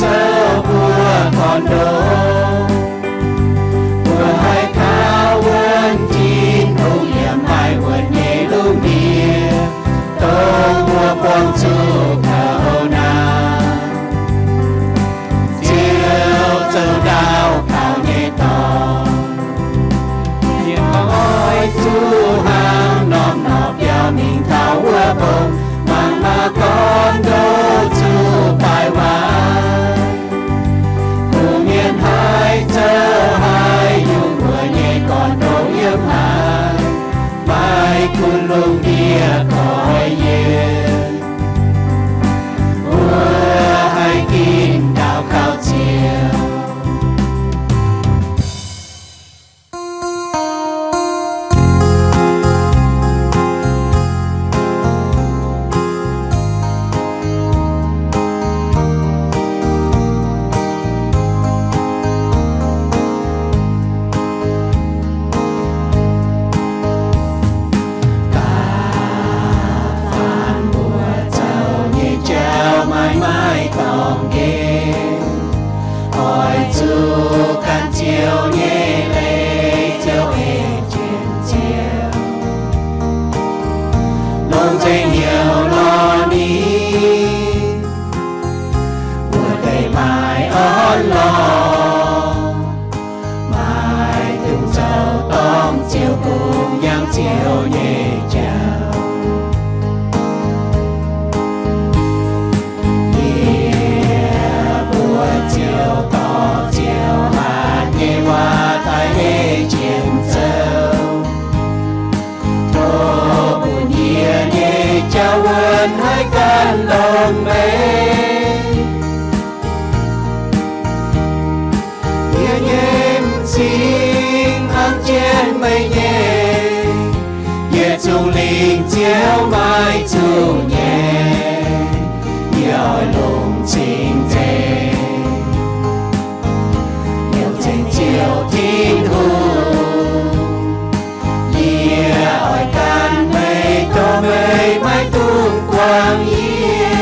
thơ vua còn đâu vừa hai khao quên chín hùng hiểm mai quên nhẹ lúc bia tô vua quang chu khao na chiều châu đào khao nhẹ to hiền ôi chu hàng nòm nọp giao mình thảo vua bông mang mà con đâu chu bài vang hùng yên hai thơ hai dùng vừa nhẹ còn đâu yếm hai mai kun lung địa cõi yên vừa hai kim đào khao chiều chiều nhẹ chào bùa chiều to chiều hạt nhẹ hoa tai hê chiến châu thô buồn nhẹ chào quên hai căn đồng mê nhẹ xin ăn trên mây nhẹ chung linh chiếu mai chu nhẹ nhờ lùng chính thế nhiều trên chiều thiên hùng lìa ỏi can mây to mây mái tung quang yên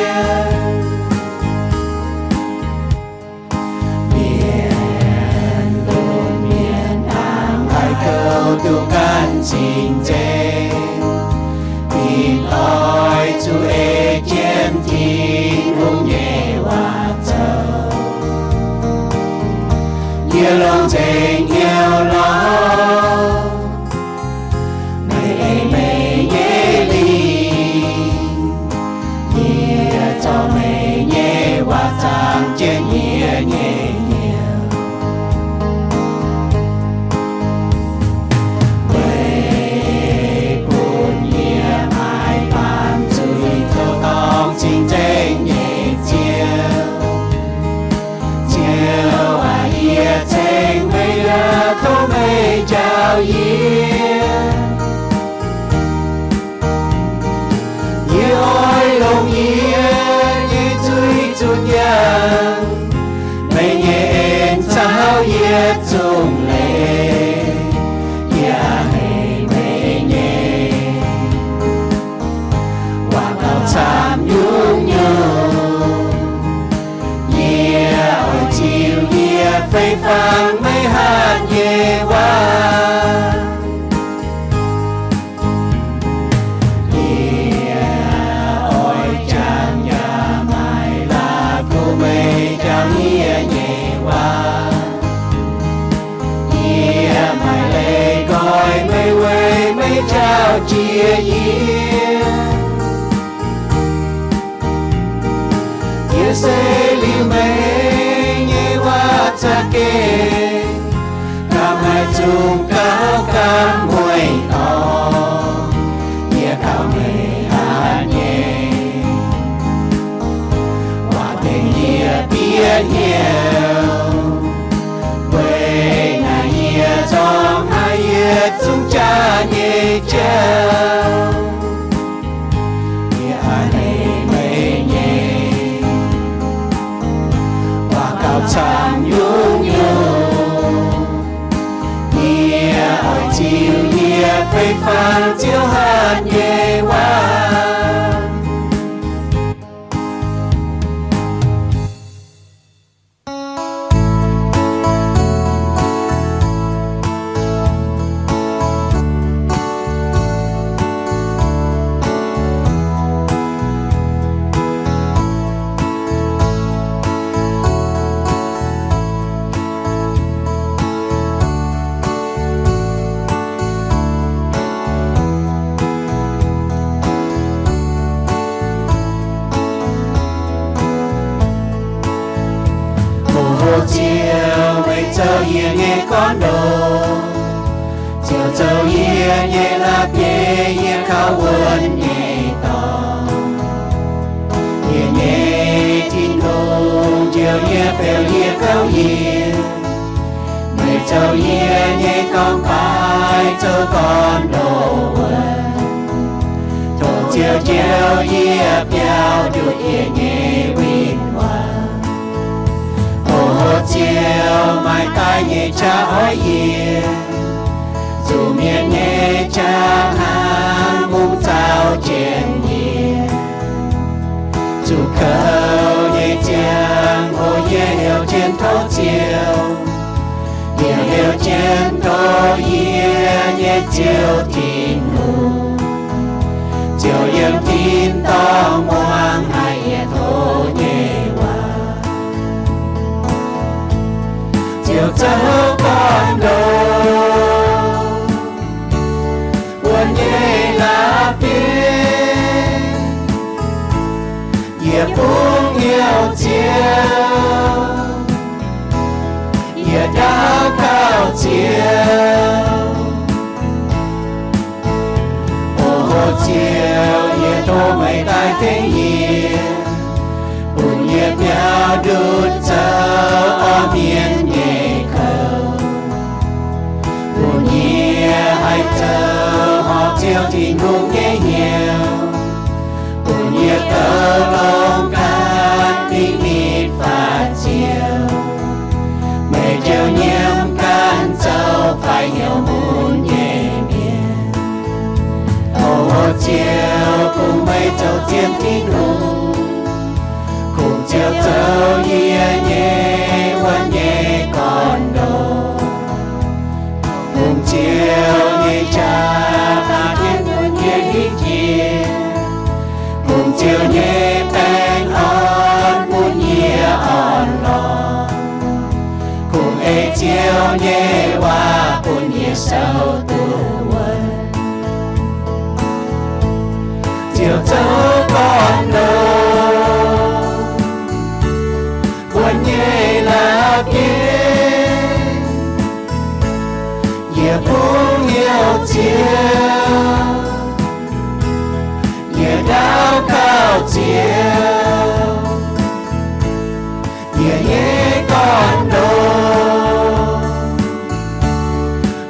miền đồn miền nam hai câu tu can chính thế ôi chu ê chiến thiên hùng nhẹ hoa châu nhiều lòng tình nhiều lo mây mây nhẹ đi nhẹ cho mây nhẹ hoa sang trên nhẹ nhẹ chính tranh nhẹ chiều chiều ia tranh mây thâu mây chào yên như ôi lòng yên như chui chuột nhang mây nhẹ sao yên chung lệ ya hay mây nhẹ hoa cao chạm nhung nhung yeah ôi chiều yeah phây phang mấy hạt nhẹ hoa yeah ôi chàng nhà mai là cô mây chàng yeah nhẹ hoa yeah mai lệ coi mây quê mây trao chia yeah sẽ liu mây nhẹ hoa cha kê cam hai chung cao cam mùi to nhẹ cao mây hát nhẹ hoa tình nhẹ biết nhiều quê na nhẹ trong hai nhẹ chung cha nhẹ trao nhẹ hai mây nhẹ chạm nhung nhung nhẹ ỏi chiều nhẹ phây phang chiếu hạt nhẹ hoa chiều mây châu yên nhẹ con đồ chiều châu yên nhẹ lạp nhẹ yên khao quân nhẹ tò yên nhẹ tin hùng chiều nhẹ bèo yên cao yên mây châu yên nhẹ con bài châu con đồ quân thổ chiều chiều yên nhau đuổi yên nhẹ win hoa chiều mai tai nhẹ cha hỏi yên dù miền nhẹ cha hàng vùng sao trên yên dù khâu nhẹ chàng ô nhẹ hiểu trên thấu chiều hiểu trên thấu yên nhẹ chiều tin hùng chiều yên tin to moang hai yên thô nhẹ chiều châu con đồ buồn nhẹ là biết nhẹ buông yêu chiều nhẹ đau cao chiều ô chiều nhẹ tô mây tai thế yên buồn nhẹ nhau đút châu ở miền hai thơ họ chiều thì ngùng nghe nhiều buồn nhiệt tơ lòng can tình mịt và chiều mẹ chiều nhiễm can châu phải hiểu buồn nhẹ miền hồ chiều cùng mây châu thiên tin hùng cùng chiều châu yên nhẹ vẫn nhẹ còn đồ cùng chiều nhẹ cha ta thiên buồn nhẹ hít chia cùng chiều nhẹ bèn on buồn nhẹ on lo cùng ê chiều nhẹ hoa buồn nhẹ sâu tu quân chiều châu con đồ buồn nhẹ là kia nhẹ buông yêu chiều nhẹ đau cao chiều nhẹ nhẹ con đồ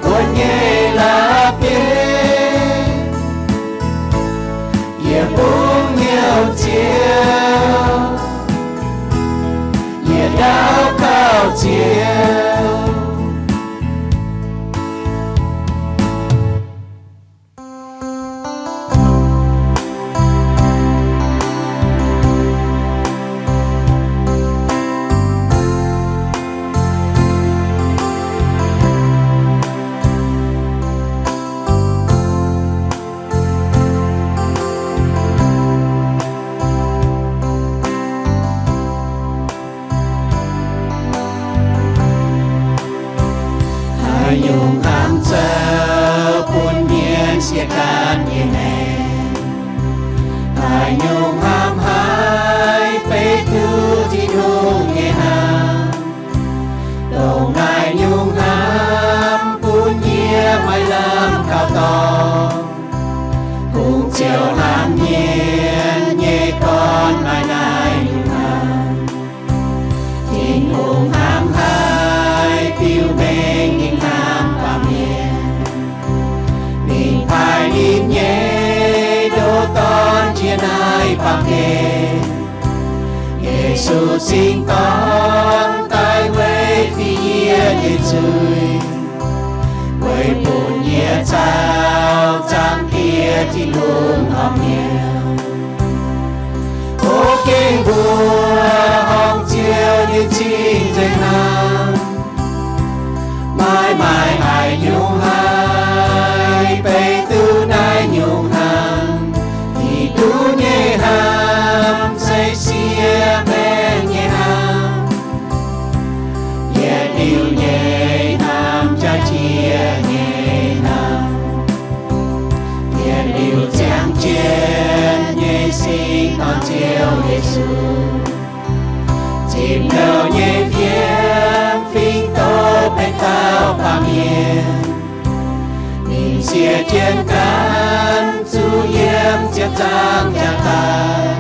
buồn nhẹ là biết nhẹ buông yêu chiều nhẹ đau cao chiều nhung ham sơ buồn miên xia can yên em hai nhung ham hai bê tu di nhung nghe ham đầu ngài nhung ham buồn nhia mai lâm cao to cùng chiều ham nhiên nhẹ con mai này nhung ham tình hùng ham hai piu bên nhìn nhìn nhé đô con chia nai bằng nghề Giêsu sinh con tai quê phi yên yên rơi quê buồn nhẹ trao trang kia thì luôn hòm nhiều ô kinh vua hòm chiều như chinh dây nam mãi mãi ai nhung hai bê tư nai nhung ham thì tu nhẹ ham say xia bên nhẹ ham nhẹ điều nhẹ ham cha chia nhẹ ham nhẹ điều chàng trên nhẹ sinh con chiều Giêsu chìm đầu nhẹ phía 面，你写天干，主言接张家台，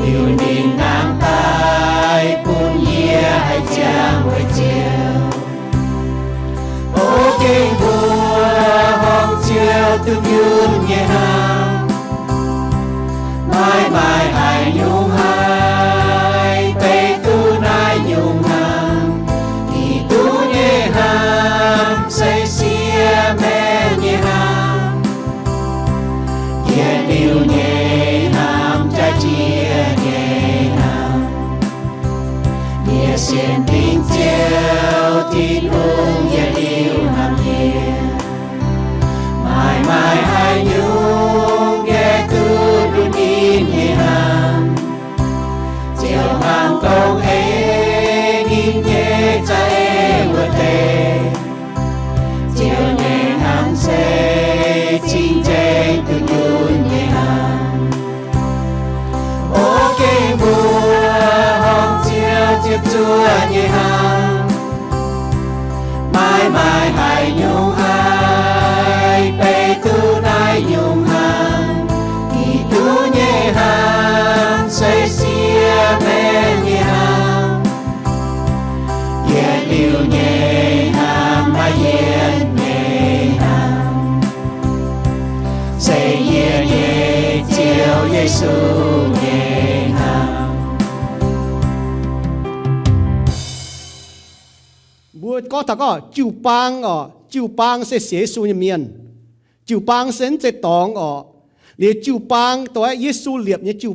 流年南带，半夜还将为酒，ô kinh vua hong chiều tương yun nhẹ hàng, mãi mãi ai nhung hai, tây tu nai nhung hàng, thì tu nhẹ hàng, say xia mẹ nhẹ hàng, kia điều nhẹ hàng, trái chia nhẹ hàng, nhẹ xiên tình chiều thì cũng nhẹ điều hàng nhẹ, mãi mãi ai nhung nghe cứ đun in nhẹ hàng, chiều hàng công ấy nhìn nhẹ cha e vừa tê, chiều nhẹ hàng xe chinh chạy từ đun nhẹ hàng, ô kê mùa hồng chiều tiếp chúa nhẹ hàng, mãi mãi ai nhung ai bê tu nai nhung hàng, thì tu nhẹ hàng say xia mê nhẹ hàng, ye điều nhẹ hàng mà ye nhẹ hàng, say ye nhẹ chiều Giêsu nhẹ hàng. Bữa có thằng có chiu bang sẽ xế su nhầm miền, chiu bang sẽ tòng để chiu bang tối Giêsu liệp như chiu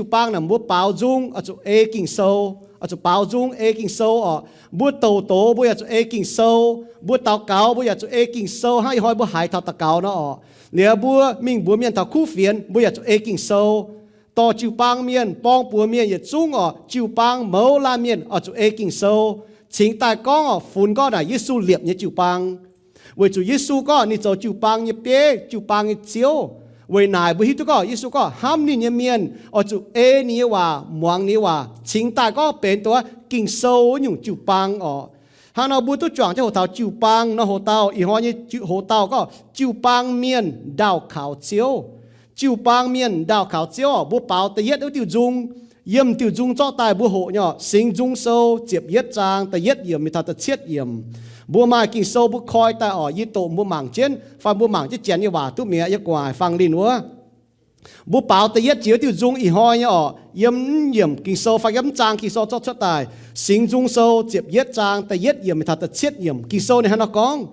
bang là bữa bao dung ở chỗ e kinh sâu, ở chỗ bao dung e kinh sâu bữa tàu tố bữa chỗ e kinh sâu, bữa tàu cáo bữa chỗ e kinh sâu hay hỏi bữa hải thảo tàu cáo nó nếu bữa mình bữa miền thảo khu phiền bữa chỗ e kinh sâu to chiu bang miền bong bữa miền也中chiu bang mẫu la miền ở chỗ e kinh sâu chính tại con phun có là Giêsu liệp như chiu bang, vì chủ Giêsu có ni cho chiu bang như bé, chiu bang như chiếu, vì nãy vì tu có Giêsu có ham ni như miền, ở chủ e ni hòa, muang ni hòa, chính tại có bênตัวkinh sâu nhung chiu bang hàng nào bữa tu chọn cho hồ tàu chiu bang, nó hồ tàu, ý họ như hồ tàu có chiu bang miền đào khảo chiếu, chiu bang miền đào khảo chiếu bữa bảo tự yết ở tiêu dung. Yếm tiêu dung cho tài bố hộ nhỏ sinh dung sâu chiếp yết trang ta yết yếm mi ta chiết yếm bố mai kinh sâu bố khói ta yết tổ bố mảng trên pha bố mảng chết chén như bà tu mía yết quài phang linh nữa bố bảo ta yết chiếu tiêu dung y hoi nhỏ yếm kinh sâu pha yếm trang kinh sâu cho tài sinh dung sâu chiếp yết trang ta yết yếm mi ta chiết yếm kinh sâu này nó con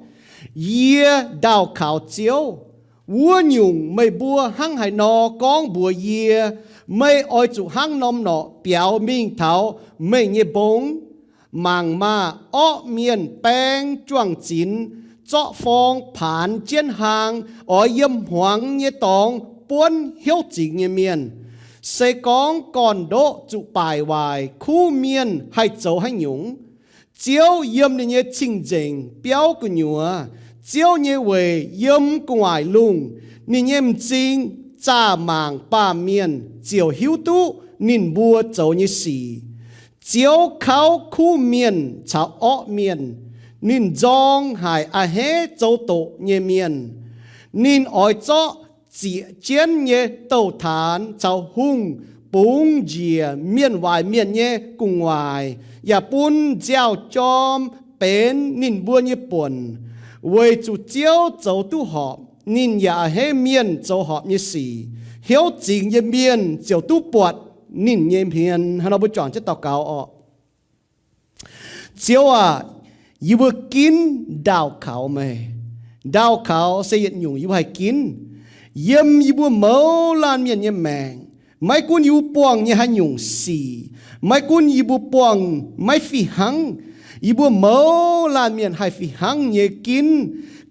yê đào khảo chiếu vua nhung mày bùa hăng hải nò con bùa yê mày oi chủ hăng nôm nọ biểu minh thảo mày nhẹ bông màng ma miền beng chuang chín cho phong phản chiến hàng ở yếm hoàng nhẹ tòng buôn hiếu chính nhẹ miền sẽ con còn đỗ chủ bài hoài khu miền hay châu hay nhung chiếu yếm nhẹ chính chính biểu của nhúa chiếu nhẹ về yếm ngoài lùng nhẹ chính cha màng ba miền chiều hiếu tu nín bùa châu như xì chiếu khao khu miền chào miền nín dòng hải hé châu tổ như miền nín ỏi cho chỉ chiến như tàu thán chào hung bung dìa miền ngoài miền như cùng ngoài và bún gieo chom bén nín bùa như buồn với chủ chiếu châu tu họp nín hé miền châu họp như xì hiếu chính như miền chiều tu bọt nín như miền hắn nó bố chọn chất tàu cáo chiếu yêu bữa kín đào khảo mày đào khảo xây dựng nhung yêu hay kín yếm yêu bữa mẫu lan miền như mèng mấy cuốn yêu buông như hai nhung xì mấy cuốn yêu bữa buông mấy phi hăng yêu bữa mẫu lan miền hai phi hăng như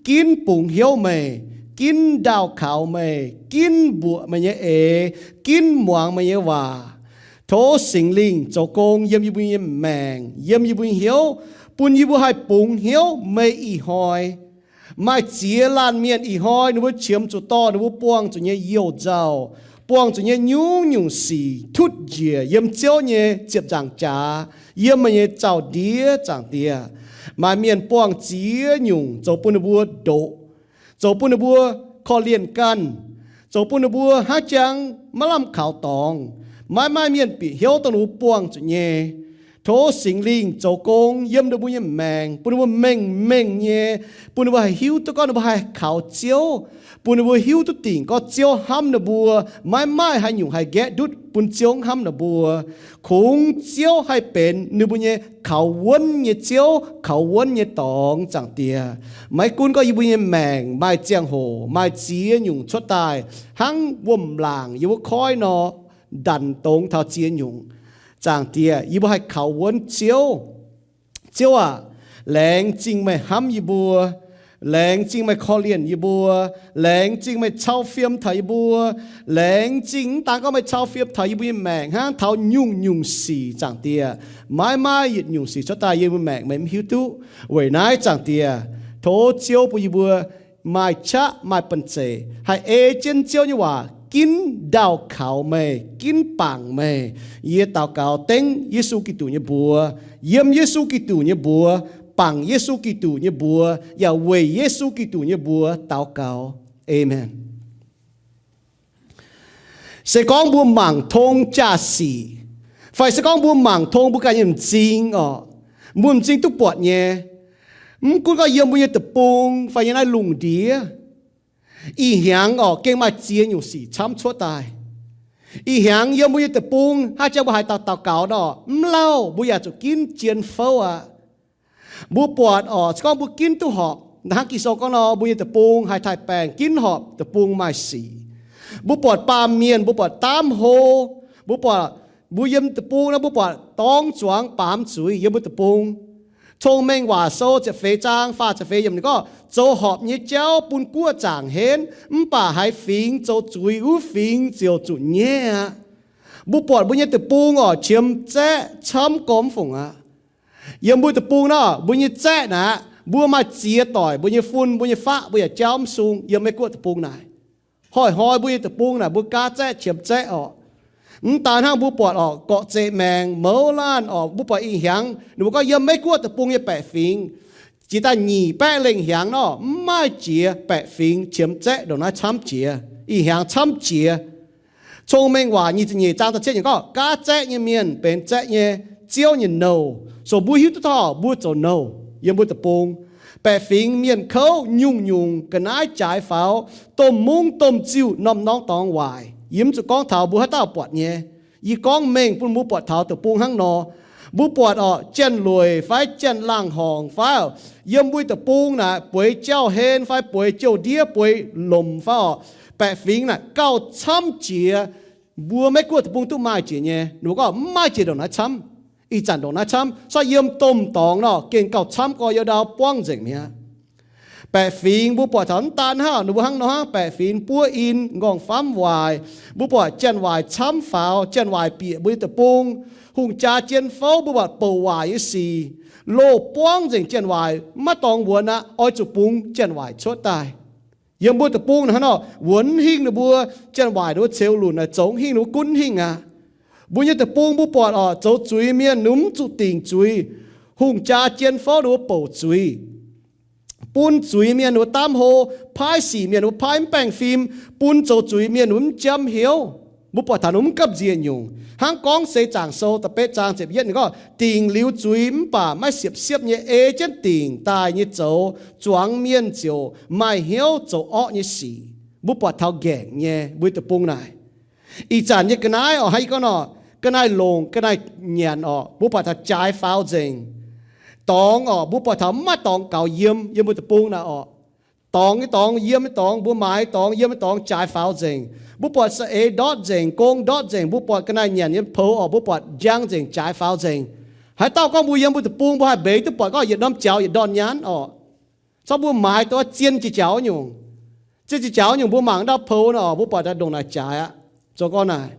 kín bùng hiếu mày kín đào khảo mày kín bùa mày như kín muang mày như hòa thố sinh linh cho công yếm yêu bữa mèng yếm yêu bữa hiếu bún yêu bữa hai bùng hiếu mày y hoi mai chia lan miền y hoi nó bữa chiếm chỗ to nó bữa buông chỗ như yêu giàu buông chỗ như nhung xì thút dìa yếm chiếu như chếp chẳng trả yếm mày như giàu đĩa chẳng đĩa mà miền quang chia nhung dầu bún bùa độ dầu bún bùa kho liền can dầu bún bùa hát chăng mà làm khảo tòng mai miền bị hiếu tàu nụ quang chủ nhẹ thố sinh linh dầu công yếm được bùn yếm mèng bùn bùa mèng nhẹ bùn bùa hiếu tàu con bùa hay khảo chiếu bùn bùa hiếu tàu tỉnh có chiếu ham được bùa mai hay nhung hay ghé đút bùn chiếu ham được bùa khung chiếu hay bền nữ bùn nhẹ khảo quân nhẹ chiếu khảo quân nhẹ tòng chẳng tia mai cún có bùn yếm mèng mai chiang hồ mai chia nhung chót tai hăng bùm làng yêu khói nóดันตรงเท่าเจียนหยงจางเตียยี่บัวให้เขาวนเจียวอ่ะแรงจริงไม่ห้ำยี่บัวแรงจริงไม่คอเลียนยี่บัวแรงจริงไม่เช่าเฟียมไทยบัวแรงจริงต่างก็ไม่เช่าเฟียมไทยยี่บัวแมงฮะเท่ายุ่งสีจางเตียไม่หยุดยุ่งสีชดตายยี่บัวแมงไม่หิวตู้เว้ยนายจางเตียโถเจียวปุยบัวไม่ชะไม่ปันเจให้เอเจนเจียวนี่ว่ากินดาวขาวไม่กินปังไม่เยี่ยตาวเก่าเต็งเยซูกิตูเนี่ยบัวเยี่ยมเยซูกิตูเนี่ยบัวปังเยซูกิตูเนี่ยบัวอย่าเวยเยซูกิตูเนี่ยบัวตาวเก่าเอเมนเสกองบัวหมั่งทงจ่าสีฝ่ายเสกองบัวหมั่งทงบุกการยิ่งจริงอ๋อมุมจริงทุกปวดเนี่ยกูก็เยี่ยมบุญตะปงฝ่ายยังไงลุงเดียอีหยังออกเก่งมาเจียนอยู่สี่ช้ำชั่วตายอีหยังยังบุญตะปุงถ้าจะบุหายเต่าเก่าดอกเล่าบุอยากจะกินเจียนเฝ้าอ่ะบุปวดออกก็บุกินตุหอบนักกิโซก็นอบุญตะปุงหายถ่ายแปลงกินหอบตะปุงมาสีบุปวดปามเมียนบุปวดตามโฮบุปวดบุยมตะปุงนะบุปวดต้องจวงปามสุยยมบุตะปุงชงเมงว่าโซจะเฟจางฟ้าจะเฟยมนี่ก็โจหอบเนี่ยเจ้าปุ่นกั้วจางเห็นป่าหายฟิงโจจุยอู้ฟิงเจียวจุดเนี่ยบุปผาบุญยตะปูงอ่ะเชียมแจ้ช้ำกอมฝงอ่ะยมบุตะปูงเนาะบุญยแจ้นะบัวมาเจียต่อยบุญยฝุ่นบุญยฟ้าบุญยเจ้าสูงยมไม่กั้วตะปูงไหนห้อยบุญยตะปูงน่ะบุกาแจ้เชียมแจ้อ่ะตาห้างบุปผาออกเกาะเจแมงเมาล้านออกบุปผาอีหยังหนูก็ยังไม่กลัวตะปุงยังแปะฟิงจีตาหนีแปะเล่งหยังเนาะไม่เจียแปะฟิงเฉียมเจ๊โดนน้าช้ำเจียอีหยังช้ำเจียชงเมงว่านี่จะหนีจางตะเจ๊ยังก็กาเจ๊ยังเมียนเป็นเจ๊ยังเจียวยังโนส่วนบุหิวตัวบุโจโนยังบุตะปุงแปะฟิงเมียนเขายุ่งกันน้าจ่ายเฝ้าต้มมุ้งต้มจิ้วน้ำน้องตองวายยิ้มจุกองเท้าบุฮัตเต้าปวดเนี่ยยีกองเมงปุ่นบุปวดเท้าตะปุงห้างนอบุปวดอ่ะเจนรวยไฟเจนล่างห้องไฟยิ้มบุยตะปุงน่ะป่วยเจ้าเฮนไฟป่วยเจ้าเดียป่วยลมไฟแปะฟิงน่ะเก้าช้ำเจียบัวไม่กลัวตะปุงตุ้มไม้เจียเนี่ยหนูก็ไม่เจียโดนนะช้ำอีจันโดนนะช้ำซอยยิ้มต้มตองเนาะเก่งเก้าช้ำก็ยาวดาวป้องเจ๋งเนี่ยแปะฟิงบุปผาถอนตานห้าหนูหังน้องแปะฟิงปัวอินงองฟ้ามวายบุปผาเจนวายช้ำฝาวเจนวายเปียบุยตะปุงหุงจ่าเจนเฝ้าบุปผาเป่าวายสีโลป้องเจงเจนวายมาตองบัวนะอ้อยจุปุงเจนวายชดตายยังบัวตะปุงนะฮะเนาะหวนหิงนะบัวเจนวายดูเซลหลุนนะจงหิงหนูกุ้นหิงอ่ะบุญตะปุงบุปผาอ๋อโจจุยเมียนุ่มจุติงจุยหุงจ่าเจนเฝ้าดูเป่าจุยปุนจุยเมียนหนูตามโฮพายสีเมียนหนูพายแป้งฟิล์มปุนโจจุยเมียนหนูจำเหี่ยวบุปผาหนุ่มกับเจียนยงหางกองเสจางโซตะเปจางเจ็บเย็นก็ติงลิ้วจุยมป่าไม่เสียบเนี่ยเอเจนติงตายเนี่ยโจจวงเมียนเจียวไม่เหี่ยวโจอ้อเนี่ยสีบุปผาเท่าแก่เนี่ยบุยตะปุงนายอีจานเนี่ยกันนายอ๋อให้ก็เนาะกันนายลงกันนายเงียนอ๋อบุปผาจ่ายฟ้าวเจงตองอ๋อบุปผามาตองเก่าเยี่ยมบุตรปุงนะอ๋อตองนี่ตองเยี่ยมไม่ตองบุไม้ตองเยี่ยมไม่ตองจ่ายฟ้าวเจงบุปผาเสดดอดเจงกงดอดเจงบุปผากันนายเนี่ยเนี่ยเพออ๋อบุปผายังเจงจ่ายฟ้าวเจงให้เต้าก็บุเยี่ยมบุตรปุงบุให้เบยตุปผาก็อย่าน้ำเจ้าอย่าดอนยันอ๋อชอบบุไม้ตัวเจียนจีเจ้าอยู่จีเจ้าอยู่บุหมังดาวเพอนะอ๋อบุปผาจะโดนนายจ่ายอ่ะจก็นาย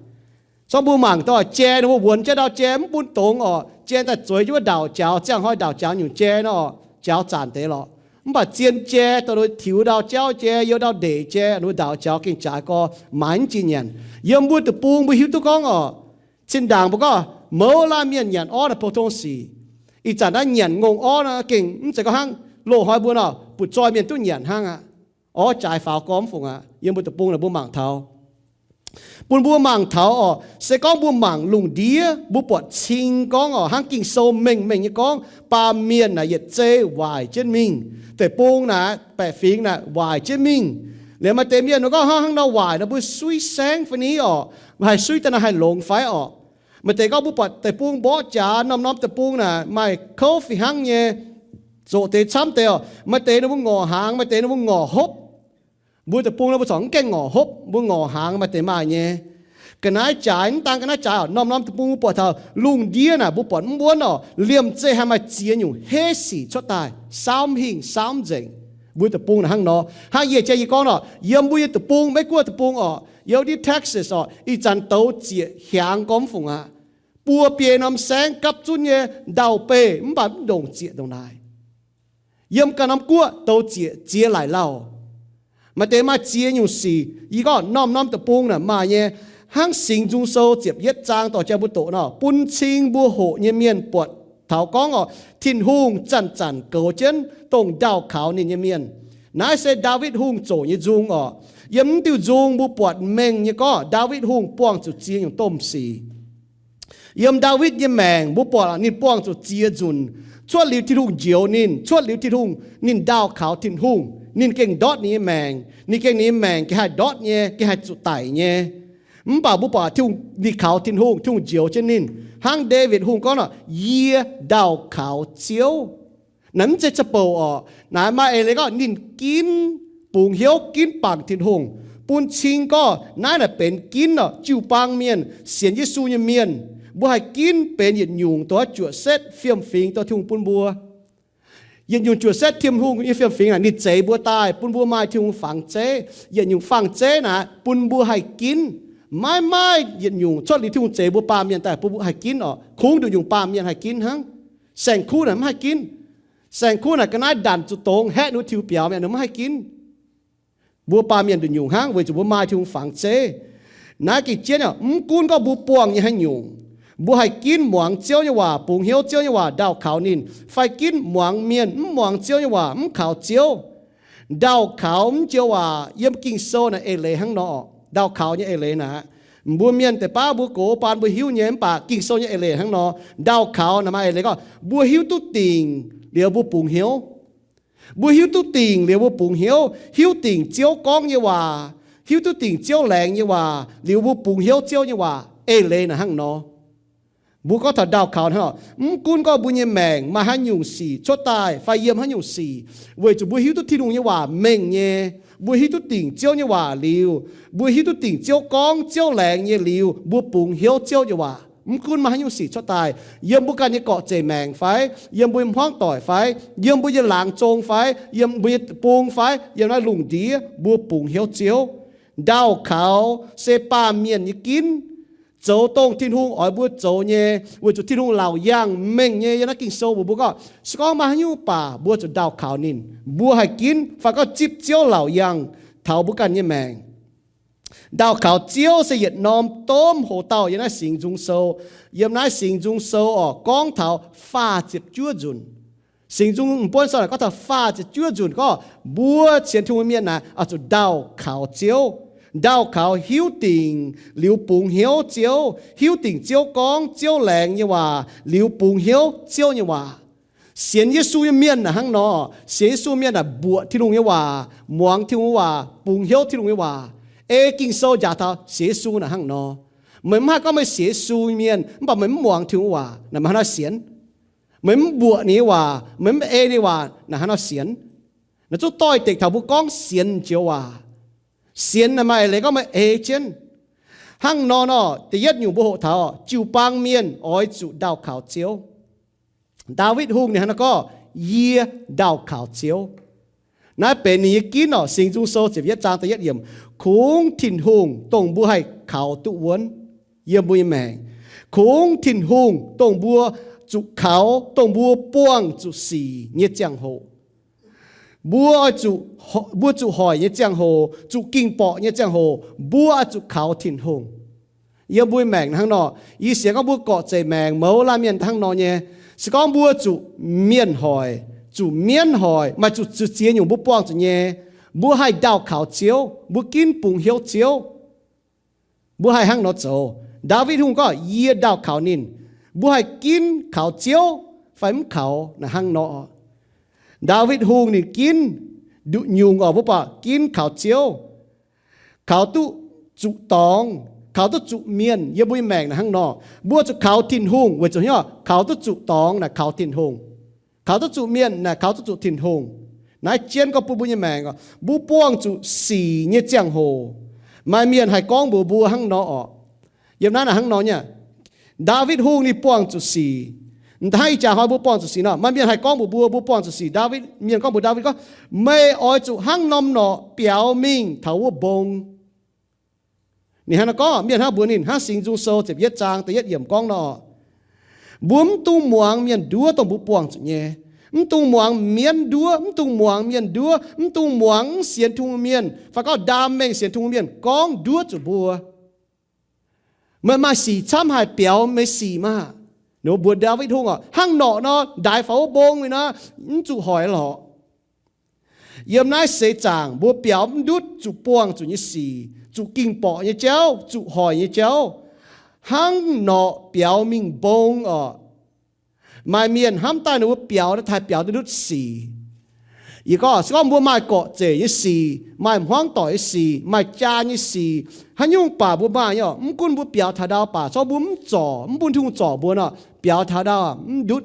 ชอบบุหมังตัวเจนบุวนเจ้าดาวเจมบุญตงอ๋อเจนแต่สวยว่าดาวเจ้าจ้างห้อยดาวเจ้าอยู่เจนอ๋อเจ้าจานเตะหรอมันแบบเจียนเจตัวโดยถิวดาวเจ้าเจยดาวเดเจหนูดาวเจ้ากินจ่ายก็หมันจีเนียนยมบุตรปุงบุหิวตุกองอ๋อชินด่างบุก็เมื่อลาเมียนยันอ๋อนะพอทงสี อีจันได้เหยียนงงอ้อนะเก่งจะก็ห้างโลหอยบัวเนาะปุดจอยเมียนตุ้นเหยียนห้างอ่ะอ๋อจ่ายฝาวก้อมฝงอ่ะยังบุตรปุงนะบุหมังเท้าปุนบัวหมังเท้าอ๋อเสก้องบัวหมังลุงเดียบุปวดชิงก้องอ๋อห้างกิ่งโซเม่งเม่งยี่ก้องปาเมียนน่ะเหยียดเจวายเจนมิงแต่ปุงนะแปะฟิงนะวายเจนมิงเดี๋ยวมาเต็มเมียนก็ห้างเราวายนะบุซุยแสงฟันนี้อ๋อมาให้ซุยแต่นะให้หลงไฟอ๋อมาแต่ก็บุปผาแต่ปุงบ่จ๋าน้อมแต่ปุงน่ะไม่เข้าฟิหังเนี่ยโจเตช้ำเตะมาเตะนะบุงงอหางมาเตะนะบุงงอฮบบุแต่ปุงนะบุสองแก่งงอฮบบุงงอหางมาเตะมาเนี่ยกันนายจ่ายต่างกันนายจ่ายน้อมแต่ปุงบุปผาเท่าลุงเดียน่ะบุปผาม้วนอ๋อเลี่ยมเจให้มาเจียนอยู่เฮสีชดตายซ้ำหิงซ้ำเจงบุแต่ปุงน่ะหังเนาะห้างเย่ใจยี่ก้อนอ๋อเยี่ยมบุยแต่ปุงไม่กลัวแต่ปุงอ๋อ有啲 Texas 哦，一陣到節香港風啊，半邊咁聲急轉嘅豆皮唔把用節到嚟，飲緊咁過到節嚟撈，咪哋咪節用事，而家น้อมตะปูน่ะมาเนี่ยห้างสิงจุงโซเจ็บยึดจางต่อเจ้าบุตรเนาะปุ่นชิงบัวโหเนี่ยเมียนปวดเท้าก้องอ๋อทิ้นหุงจันเกาเจนตรงดาวขาวนี่เนี่ยเมียนนายเสดาวิดหุงโจเนี่ยจุงอ๋อยำติวจงบุปวดเมงเนี่ยก็ดาวิดหุงป้วงจุดเจียอย่างต้มสียำดาวิดยำแมงบุปวดนี่ป้วงจุดเจียจุนชวดหลิวที่หุงเจียวนินชวดหลิวที่หุงนินดาวขาวทิ้นหุงนินเก่งดอทนี่แมงนี่เก่งนี่แมงแกให้ดอทเนี่ยแกให้จุดไตเนี่ยป่าบุปวดที่หุงนี่ขาวทิ้นหุงที่หุงเจียวเช่นนินห้างเดวิดหุงก็เนาะเยียดาวขาวเจียวนั้นจะเป่าอ๋อนายมาเอเลยก็นินกินปุงเหี่ยวกินปากทิ้งหงปุนชิงก็นั่นน่ะเป็นกินเนาะจิวปางเมียนเสียนเยซูเนี่ยเมียนบัวให้กินเป็นหยินยุงตัวจั่วเซตเฟียมฟิงตัวทุ่งปุนบัวหยินยุงจั่วเซตเทียมหุงยี่เฟียมฟิงอ่ะนิดเจบัวตายปุนบัวมาทุ่งฝังเจหยินยุงฝังเจนะปุนบัวให้กินไม่หยินยุงชดลิทุ่งเจบัวปาเมียนแต่ปุนบัวให้กินอ๋อคุ้งดูยุงปาเมียนให้กินฮังแสงคู่น่ะไม่ให้กินแสงคู่น่ะก็น่าดันจุดตรงแห่นุทิวเปียวเมียนไม่ให้กินบัวปาเมียนดูยุงห้างเวจูบัวมาทุ่งฝังเจนากิเจียนกุนก็บัวปวงยังให้ยุงบัวให้กินหมวงเจียวยี่ว่าปุงเหี่ยวเจียวยี่ว่าดาวขาวนินไฟกินหมวงเมียนหมวงเจียวยี่ว่าขาวเจียวดาวขาวเจียวว่าเยี่ยมกิงโซน่ะเอเลห้างนอดาวขาวเนี่ยเอเลนะบัวเมียนแต่ป้าบัวโกปานบัวหิวเนี่ยป่ากิงโซเนี่ยเอเลห้างนอดาวขาวนะมาเอเลก็บัวหิวตุ๊ติงเดี๋ยวบัวปุงเหี่ยวบัวหิวตุ๊ติงเดี๋ยวบัวปุงเหี่ยวหิวติงเจียวก้องยี่ว่าหิวตุ๊ติงเจียวแหลงยี่ว่าเดี๋ยวบัวปุงเหี่ยวเจียวยี่ว่าเอเลนะห้างนอบุก็ถ้าดาวขาวเนาะกุนก็บุญยแมงมาหันยุงสีชดตายไฟเยี่ยมหันยุงสีเวจูบุหิวตุที่ลุงเนี่ยว่าเมงเนี่ยบุหิวตุติ่งเจียวเนี่ยว่าลิวบุหิวตุติ่งเจียวกองเจียวแหลงเนี่ยลิวบุปุงเหี่ยวเจียวเนี่ยว่ากุนมาหันยุงสีชดตายเยี่ยมบุกันเนี่ยเกาะเจแมงไฟเยี่ยมบุญพ้องต่อยไฟเยี่ยมบุญหลางโจงไฟเยี่ยมบุญปุงไฟเยี่ยมนั้นลุงดีบุปุงเหี่ยวเจียวดาวขาวเซปาเมียนเนี่ยกินโจตงทิ้งหุงอ๋อยบัวโจเนี่ยบัวจุดทิ้งหุงเหล่าย่างเม่งเนี่ยยังนักกินโซ่บัวก็สกอมาหิ้วป่าบัวจุดดาวขาวนินบัวให้กินฝักก็จิบเจียวเหล่าย่างเท่าบุกันเนี่ยแมงดาวขาวเจียวเสียดนอมต้มโหเต่ายังนักสิงจุงโซ่ยังนักสิงจุงโซ่อ๋อกองเท่าฟ้าจิบจั่วจุนสิงจุงป้นสระก็เท่าฟ้าจิบจั่วจุนก็บัวเฉียนทุ่งเมียนนะเอาจุดดาวขาวเจียวดาวขาวหิวติ่งหลิวปุงเหี่ยวเจียวหิวติ่งเจียวกองเจียวแหลงเนี่ยว่าหลิวปุงเหี่ยวเจียวเนี่ยว่าเสียนเยซูเมียนนะฮังนอเสียเยซูเมียนนะบัวที่ลุงเนี่ยว่าหมวงที่ลุงว่าปุงเหี่ยวที่ลุงเนี่ยว่ากิงโซจ่าเท่าเสียซูนะฮังนอเหมือนมากก็ไม่เสียซูเมียนมันบอกเหมือนหมวงที่ลุงว่านะมันน่าเสียนเหมือนบัวนี่ว่าเหมือนนี่ว่านะฮังนอเสียนนะจุดต้อยเด็กแถวบุกองเสียนเจียวว่าเสียนมาอะไรก็มาเอเจนหั่งนอนอแต่ยัดอยู่บนหัวเท้าจิวปางเมียนอ้อยจุดาวขาวเจียวดาวิดฮุงเนี่ยนะก็เยียดาวขาวเจียวนั่นเป็นนี่กินสิงจุงโซเจ็บยัดจางแต่ยัดเยี่ยมคุ้งถิ่นฮุงตรงบัวให้ขาวตุวนเยี่ยมบุยแมงคุ้งถิ่นฮุงตรงบัวจุขาวตรงบัวป้วงจุสีเนี่ยจังโหบัวจุหอยเนี่ยจังโหจุกิ่งปอเนี่ยจังโหบัวจุขาวถิ่นหง yêu bùi mèn thằng nọ ý sẽ có bùa cọ chạy mèn mẫu la miền thằng nọ nhé sẽ có bùa chủ miền hỏi mà chủ chia nhiều bùa bong chủ nhé bùa hai đào khảo chiếu bùa kín bùng hiếu chiếu bùa hai hang nọ châu David hùng có ye đào khảo nín bùa hai kín khảo chiếu phải khảo là hang nọ David hùng nín kín đủ nhung ở bùa bà kín khảo chiếu khảo tu chủ tòng khảo tu chủ miền ye bùi mèn là hang nọ bùa chủ khảo thìn hùng với chủ nhá khảo tu chủ tòng là khảo thìn hùng khảo tu chủ miền là khảo tu chủ thìn hùng nãy chiến có bùi mèn có bùa buông chủ xì như giang hồ mà miền hay con bùa hang nọ yếm nãy là hang nọ nhá David hùng đi buông chủ xì thay trả hỏi bùa buông chủ xì nọ mà miền hay con bùa buông chủ xì David miền con bùa David có mê oi chủ hang nôm nọ biểu minh thấu bôngนี่ฮะนะก็เมียนฮะบัวนินฮะสิงจุงโซเจ็บเย็ดจางแต่เย็ดเยี่ยมกองเนาะบัวมตุ้งหมวงเมียนดัวต้องบุปวงจุเนี่ยตุ้งหมวงเมียนดัวตุ้งหมวงเมียนดัวตุ้งหมวงเสียนทุ่งเมียนฝากก็ดามเมงเสียนทุ่งเมียนกองดัวจุบัวเมื่อมาสีช้ำหายเปียวไม่สีมาหนูบัวดาวิทุ่งอ่ะห้างเนาะเนาะได้ฝาบงเลยนะจุหอยหล่อเยี่ยมนายเสจางบัวเปียวดุดจุปวงจุยี่สีchủ kinh bỏ như cháu, chủ hỏi như cháu, hăng nọ biểu mình bông ở, mai miền hăm tai nó biểu nó thay biểu nó đứt xì, ý có mua mai cọ dễ như xì, mai hoang tỏi xì, mai cha như xì, hắn nhung bà mua mai nhở, quân mua biểu thà đào bà, sau mua trò, mua thùng trò mua nọ, biểu thà đào đứt,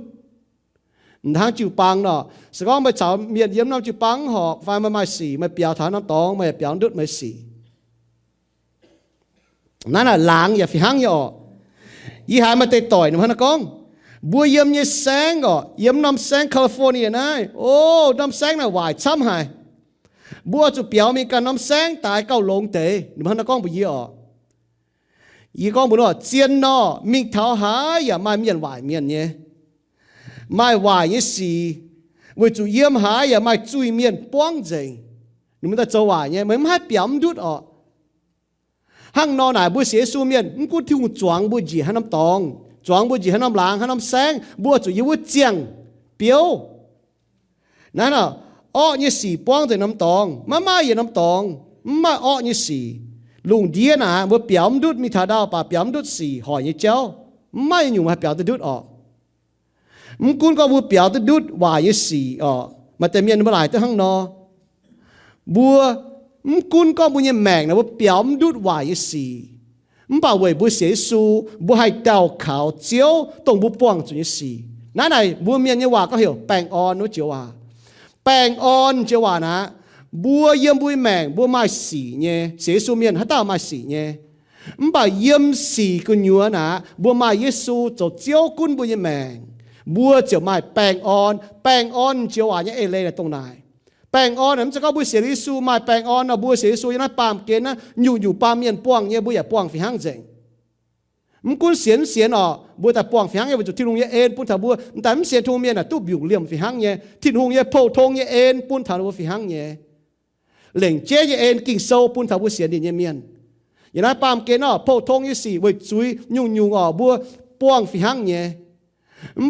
thằng chịu băng nọ, có mai cháu miền yếm năm chịu băng họ, phải mai xì, mai biểu thà năm tòng, mai biểu đứt mai xì.นั่นน่ะล้างอย่าฟิหังอย่าออกยี่หายมาเตะต่อยนะพนักกองบัวเยี่ยมยี่แสงก็เยี่ยมน้ำแสงแคลิฟอร์เนียนะโอ้น้ำแสงน่ะวายช้ำหายบัวจุเปียวมีการน้ำแสงตายเก้าลงเตะนะพนักกองบัวยี่ออกยี่กองบัวเจียนนอมิงเท้าหายอย่าไม่เมียนวายเมียนเนี่ยไม่วายยี่สีวิจุเยี่ยมหายอย่าไม่จุยเมียนป้องเจงนี่มันจะจะวายเนี่ยไม่ให้เปียมดุดออกhang nọ này bữa xế xu miền cũng thiếu choáng bữa gì hắn nắm tòng choáng bữa gì hắn nắm láng hắn nắm sáng bữa chủ yếu bữa chiang biểu nãy nào như xì quang thì nắm tòng mà gì nắm tòng mà như xì lùng đĩa nè bữa biểu đút mi thà đào bà biểu đút xì hỏi như cháu mà nhung hay biểu đút cũng có bữa biểu đút vài như xì màแต่miền bữa lại tới hang nọ bữaคุณก็บุญแมงนะว่าเปียวมดุดวายสีบ่าวเว่ยบุเสียสูบุให้ดาวขาวเจียวตรงบุปวงจุยสีนั่นไหนบัวเมียนเนี่ยว่าก็เหี่ยวแปงออนนู้เจียวว่าแปงออนเจียวว่านะบัวเยี่ยมบุญแมงบัวมาสีเนี่ยเสียสูเมียนฮัตตามาสีเนี่ยบ่าวเยี่ยมสีกุญยัวนะบัวมาเยซูจะเจียวกุนบุญแมงบัวเจียวมาแปงออนเจียวว่าเนี่ยเอเล่ตรงไหนแปงออนมันจะก็บุษเสรีสูมาแปงออนนะบุษเสรีสูยังนั้นปามเกณฑ์นะอยู่ปามเมียนป้วงเนี่ยบุอย่าป้วงฝีห้างเจงมันกุนเสียนบุแต่ป้วงฝีห้างเนี่ยจุดที่ลุงเนี่ยเอ็นปุ่นถาบุแต่มันเสียนทุ่งเมียนน่ะตู้บิวเหลี่ยมฝีห้างเนี่ยที่ลุงเนี่ยโพทงเนี่ยเอ็นปุ่นถาบุฝีห้างเนี่ยเหล่งเจ๊เนี่ยเอ็นกิ่งโซปุ่นถาบุเสียนดินเนี่ยเมียนอย่างนั้นปามเกณฑ์โพทงเนี่ยสี่ไว้จุยยุ่งบัวป้วงฝีห้างเนี่ย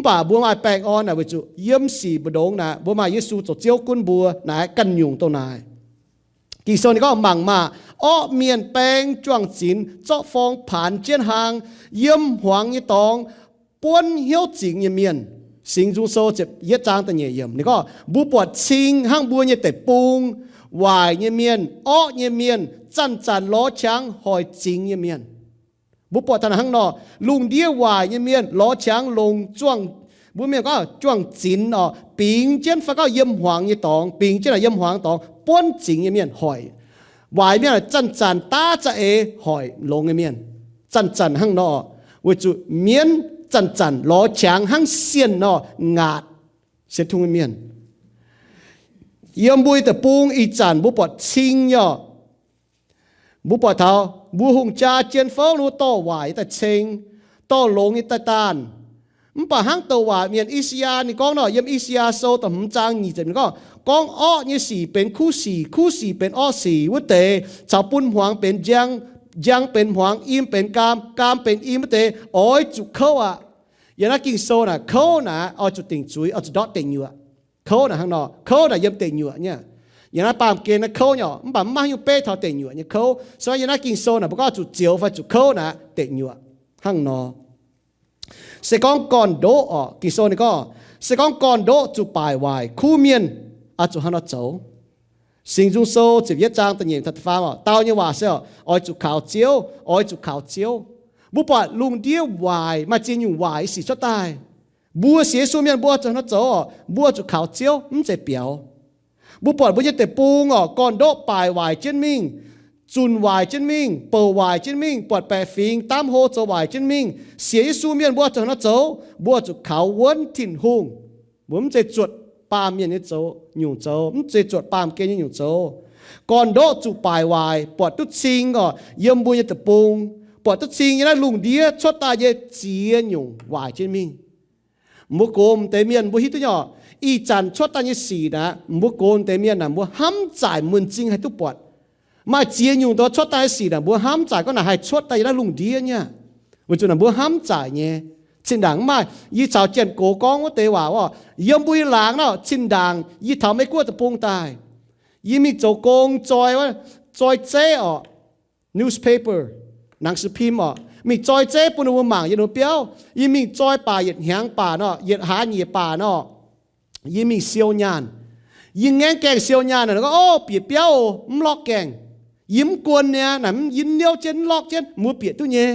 บ่าบัวมาแปลงอ่อนนะวิจุเยี่ยมสีบดงนะบัวมาเยซูจะเจียวกุนบัวนะกันยุงตัวนายกี่โซนก็มั่งมาเมียนแปงจวงจินเจาะฟองผ่านเจียนหางเยี่ยมหวงยี่ตองป้วนเหี้ยวจิงเมียนสิงจุงโซเจ็บเยี่ยจางแต่เยี่ยมนี่ก็บัวปวดชิงห้างบัวเนี่ยแต่ปุงวายเมียนเมียนจันล้อช้างหอยจิงเมียนบุปผาทางห้างนอลุงเดียวายเมียนล้อช้างลงจ้วงบุเมียก็จ้วงจินปิงเจนฟ้าก็เยี่ยมหวางยี่ตองปิงเจนเยี่ยมหวางตองป้วนจิงเมียนหอยวายเมียนจันตาจะหอยลงเมียนจันห้างนอวิจุเมียนจันล้อช้างห้างเสียนงาดเสียทุ่งเมียนเยี่ยมบุยแต่ปุงอีจันบุปผาชิงบุปผาเท้าบัวหงจ่าเจียนเฝ้ารู้ต่อไหวแต่เชงต่อลงนี่ตาตานมันป่าห้างตัวว่าเมียนอิสยานี่ก้องเนาะเยี่ยมอิสยาโซแต่ผมจางหนีเจ็บก็ก้องนี่สี่เป็นคู่สี่เป็นสี่วุ้เตชาวปุ่นหวงเป็นยัง ยังเป็นหวังอิมเป็นกามเป็นอิมเตอ้อยจุเข้าอ่ะอย่างนั้นกินโซน่ะเข้าน่ะเอาจุดติ่งจุยเอาจุดดอดติ่งอยู่อ่ะเข้าน่ะข้างนอกเข้าน่ะยังติ่งอยู่เนี่ยอย่างนั้นปามเกณฑ์น่ะเข้าเนี่ยมันแบบมาอยู่เป้ทอติ่งอยู่เนี่ยเข้า所以อย่างนั้นกินโซน่ะพวกก็จุดเจียวไฟจุดเข้าน่ะติ่งอยู่อ่ะข้างนอกเสกองก่อนโดอ่ะกินโซนี่ก็เสกองก่อนโดจุดปลายวายคู่เมียนอาจุดหันเอาโจสิ่งจุงโซจีบยัดจางตันยิงทัดฟ้าว่าเต้าเนี่ยว่าเสียอ้อยจุดขาวเจียวอ้อยจุดขาวเจียวบุปผาลุงเดียววายมาจีนอยู่วายสิชดตายบัวเสียสูเมียนบัวจะนัดโจบัวจุดขาวเจียวมันจะเปียวบุปผาบุญจะเตะปูงอ่ะก่อนโดปลายวายเจนมิงจุนวายเจนมิงเปิลวายเจนมิงปวดแปรฟิงตามโฮจะวายเจนมิงเสียสูเมียนบัวจะนัดโจบัวจุดขาววนถิ่นหุงบุ๋มจะจุดปามยันนี่โจหยุ่งโจมันจะจดปามเกยหยุ่งโจก่อนโดจุปลายวายปวดตุชิงก็เยี่ยมบุญจะปุงปวดตุชิงยันลุงเดียชดตาเยเจียหยุ่งวายเจนมิงมุกโกมแต่เมียนบุหิตุยออีจันชดตาเยสีนะมุกโกมแต่เมียนน่ะบัวห้ำจ่ายมุนจริงให้ทุกปวดมาเจียหยุ่งตัวชดตาเยสีนะบัวห้ำจ่ายก็น่ะให้ชดตาเยลุงเดียเนี่ยวันจุน่ะบัวห้ำจ่ายเนี่ยชินดังมายี่สาวเจียนโกกองว่าเตว่าว่ายี่บุยหลางเนาะชินดังยี่ทำไม่กลัวจะปุงตายยี่มีโจโกงจอยว่าจอยเจ้อ newspaper หนังสือพิมพ์มีจอยเจ้ปุ่นว่าหมางยี่หนูเปียวยี่มีจอยป่าเหยียดหางป่าเนาะเหยียดหาเหยียดป่าเนาะยี่มีเซียวยานยิงแงงแกงเซียวยานแล้วก็โอ้เปียเปียวมันลอกแกงยิ้มกวนเนี่ยหนังยินเดียวเจนลอกเจนมัวเปียตุ้เนี่ย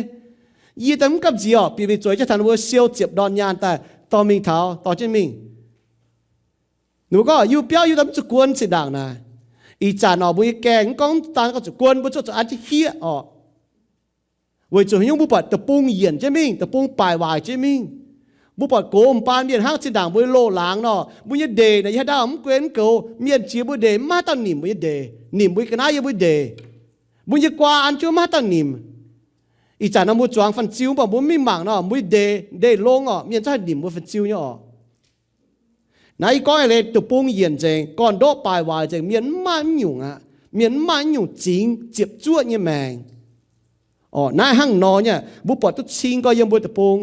ยี่แต่มันกับจีอ๋อปีไปจ่วยจะทันว่าเซียวเจ็บดอนยานแต่ต่อมิงเท้าต่อเจนมิงหนูก็อยู่เปียวอยู่แต่มันจะกวนสิดังนะอีจานอ๋อบุยแกงก้องตาก็จะกวนบุจะอันที่เฮียอ๋อวันจุยงบุปผาตะปุงเหยียนเจมิงตะปุงปลายวายเจมิงบุปผาโกมปานเมียนห้างสิดังบุยโลหลางเนาะบุยเดนะยาดาวมันเกวนเกาเมียนเชียบุยเดมาตั้งหนิมบุยเดหนิมบุยกันนะยบุยเดบุยกว่าอันจูมาตั้งหนิมอีจาน้ำมูจวงฟันจิ้วบ่บุไม่หมังเนาะมุ้ยเดลงอ่ะมีนจะให้ดิ่มว่าฟันจิ้วเนี่ยอ๋อนายก้อยเลยตัวปุ้งเย็นเจงก่อนโดปลายวายเจงมีนมันหยุ่งอ่ะมีนมันหยุ่งจริงเจ็บจ้วงเนี่ยแมงอ๋อนายห้างนอเนี่ยบุปผาตุชิงก็ยังบุตรปุ้ง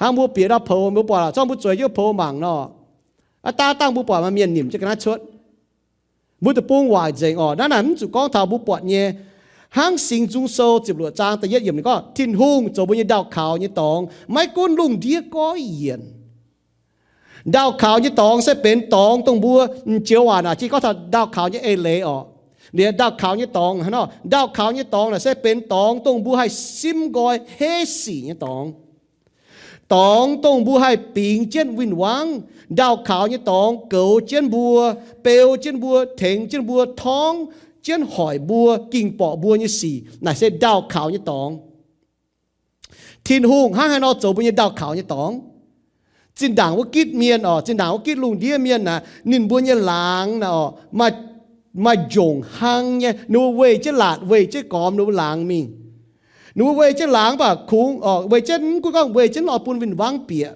ห้างบุปผาเราโผล่บุปผาจ้องบุตรจวยเยอะโผล่หมังเนาะอัตราตั้งบุปผามามีนหนิมจะกันนะชดบุตรปุ้งวายเจงอ๋อนั่นน่ะมันจุกองเท้าบุปผาเนี่ยห้างสิงจุงโซจิบหลวจางแต่เย็ดเยี่ยมนี่ก็ทิ้นหุ่งโจบุญดาวขาวนี่ตองไม่กุ้นลุงเดียก็เย็นดาวขาวนี่ตองsẽเป็นตองตรงบัวเจียวหวานที่ก็ถ้าดาวขาวนี่เอเล่อ๋อเนี่ยดาวขาวนี่ตองฮะเนาะดาวขาวนี่ตองน่ะsẽเป็นตองตรงบัวให้ซิมกอยเฮสีนี่ตองตรงบัวให้ปิงเจนวินวังดาวขาวนี่ตองเก๋เจนบัวเปลวเจนบัวเถงเจนบัวท้องเจียนหอยบัวกิ่งปอบัวนี่สี่น่ะเสดาวขาวนี่ตองทินหุงห้างให้นอโจบุญดาวขาวนี่ตองจินด่างว่ากิดเมียนจินด่างว่ากิดลุงเดียเมียนนะนินบัวนี่หลางนะมาจงห้างเนี่ยนูเวเจหลาดเวเจกอมนูหลางมิงนูเวเจหลางป่ะคุ้งเวเจนกูก็เวเจนอปุนวินวังเปีย